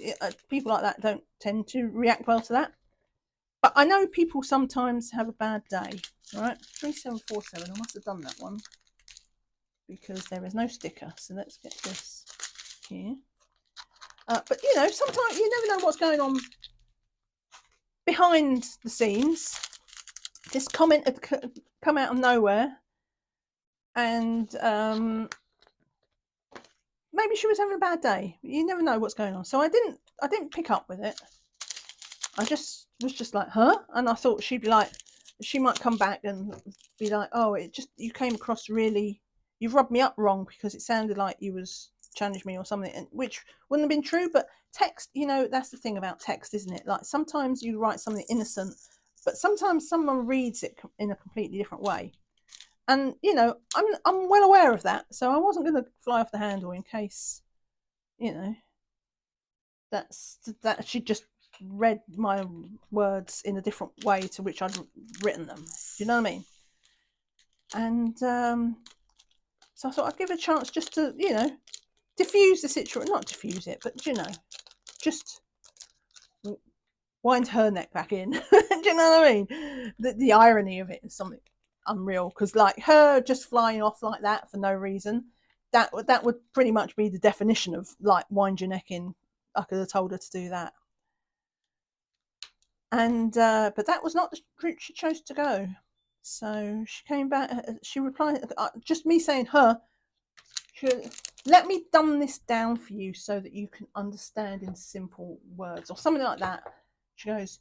S1: people like that don't tend to react well to that. But I know people sometimes have a bad day. All right, 3747. I must have done that one because there is no sticker. So let's get this here. But sometimes you never know what's going on behind the scenes. This comment had come out of nowhere, and maybe she was having a bad day. You never know what's going on. So I didn't pick up with it. I just was just like, "Huh?" And I thought she'd be like, she might come back and be like, "Oh, you came across really, you've rubbed me up wrong because it sounded like you was challenging me or something," which wouldn't have been true. But text, that's the thing about text, isn't it? Like sometimes you write something innocent, but sometimes someone reads it in a completely different way. And I'm well aware of that, so I wasn't going to fly off the handle in case, that she just read my words in a different way to which I'd written them. Do you know what I mean? And so I thought I'd give it a chance just to, diffuse the situation. Not diffuse it, but just wind her neck back in. Do you know what I mean? The irony of it is something unreal, because like her just flying off like that for no reason, that would pretty much be the definition of like wind your neck in. I could have told her to do that. And but that was not the route she chose to go. So she came back, she replied, just me saying her, she goes, "Let me dumb this down for you so that you can understand in simple words," or something like that. She goes,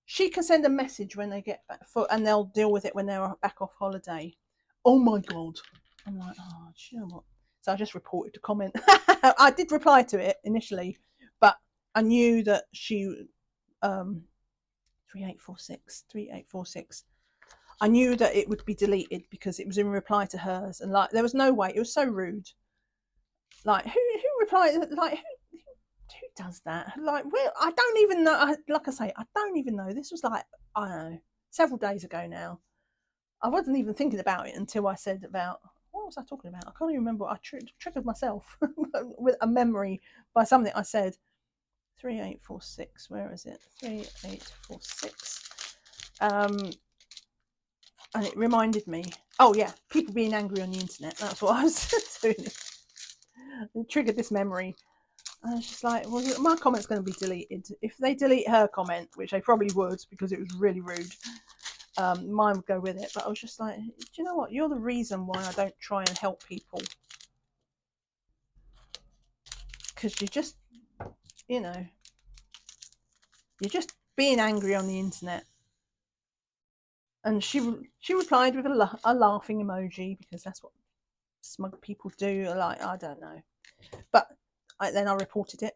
S1: "She can send a message when they get back, and they'll deal with it when they're back off holiday." Oh my God. I'm like, oh, do you know what? So I just reported the comment. I did reply to it initially, but I knew that she 3846. I knew that it would be deleted because it was in reply to hers, and like there was no way. It was so rude. Like who replied? Like who does that? Like, well, I don't even know. Like I say, I don't even know. This was like, I don't know, several days ago now. I wasn't even thinking about it until I said about, what was I talking about? I can't even remember. I triggered myself with a memory by something I said. 3846. Where is it? 3846. And it reminded me. Oh yeah, people being angry on the internet. That's what I was doing. It triggered this memory. I was just like, well, my comment's going to be deleted. If they delete her comment, which they probably would because it was really rude, mine would go with it. But I was just like, do you know what? You're the reason why I don't try and help people. Because you're just, you're just being angry on the internet. And she replied with a laughing emoji, because that's what smug people do. Like, I don't know. But then I reported it,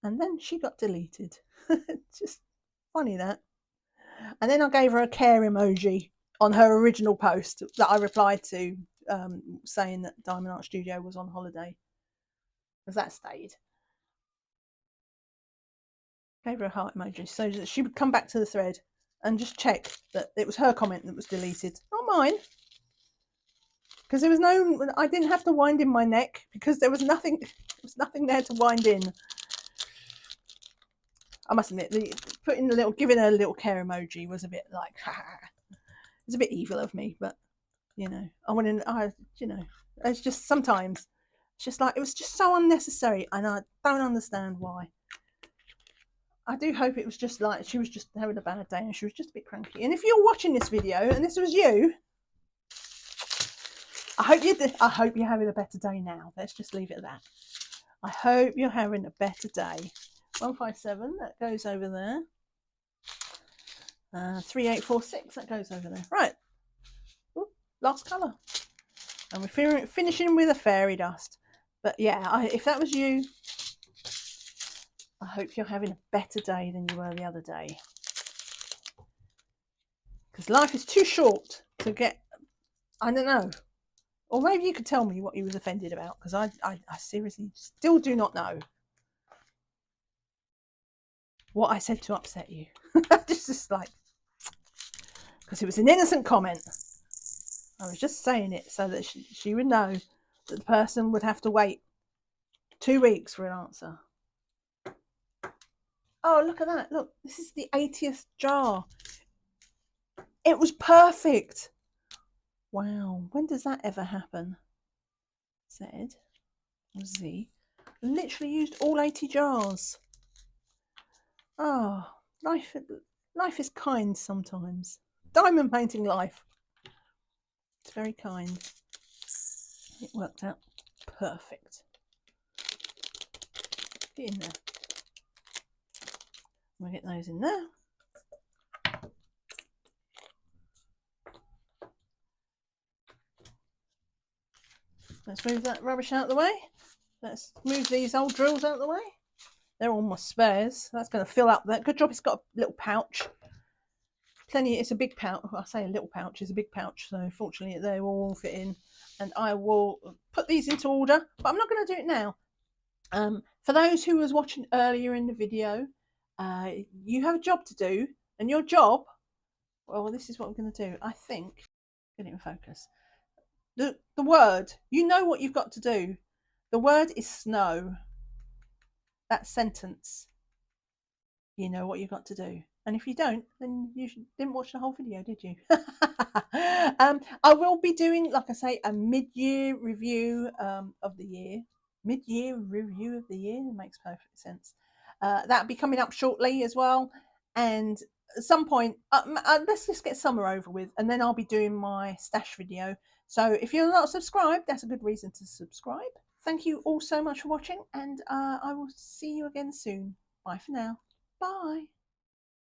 S1: and then she got deleted. Just funny that. And then I gave her a care emoji on her original post that I replied to, saying that Diamond Art Studio was on holiday, because that stayed. Gave her a heart emoji so that she would come back to the thread and just check that it was her comment that was deleted, not mine. Because there was no, I didn't have to wind in my neck, because there was nothing there to wind in. I must admit, giving her a little care emoji was a bit like, it's a bit evil of me, but it's just sometimes, it's just like, it was just so unnecessary, and I don't understand why. I do hope it was just like, she was just having a bad day and she was just a bit cranky. And if you're watching this video and this was you, I hope you're having a better day now. Let's just leave it at that. I hope you're having a better day. 157, that goes over there. 3846, that goes over there. Right. Ooh, last colour. And we're finishing with a fairy dust. But yeah, if that was you, I hope you're having a better day than you were the other day. Because life is too short to get, I don't know. Or maybe you could tell me what you was offended about, because I seriously still do not know what I said to upset you. Just like, because it was an innocent comment. I was just saying it so that she would know that the person would have to wait 2 weeks for an answer. Oh, look at that. Look, this is the 80th jar. It was perfect. Wow. When does that ever happen? Z. Literally used all 80 jars. Oh, life is kind sometimes. Diamond painting life. It's very kind. It worked out perfect. Get in there. We'll get those in there. Let's move that rubbish out of the way. Let's move these old drills out of the way. They're all my spares. That's going to fill up that. Good job it's got a little pouch. Plenty, it's a big pouch. I say a little pouch, it's a big pouch. So fortunately they will all fit in. And I will put these into order, but I'm not going to do it now. For those who was watching earlier in the video, you have a job to do, and your job, well, this is what I'm going to do. I think, get it in focus. The word, you know what you've got to do. The word is snow. That sentence, you know what you've got to do. And if you don't, then you didn't watch the whole video, did you? I will be doing, like I say, a mid-year review of the year. Mid-year review of the year makes perfect sense. That'll be coming up shortly as well. And at some point, let's just get summer over with, and then I'll be doing my stash video. So if you're not subscribed, that's a good reason to subscribe. Thank you all so much for watching, and I will see you again soon. Bye for now. Bye.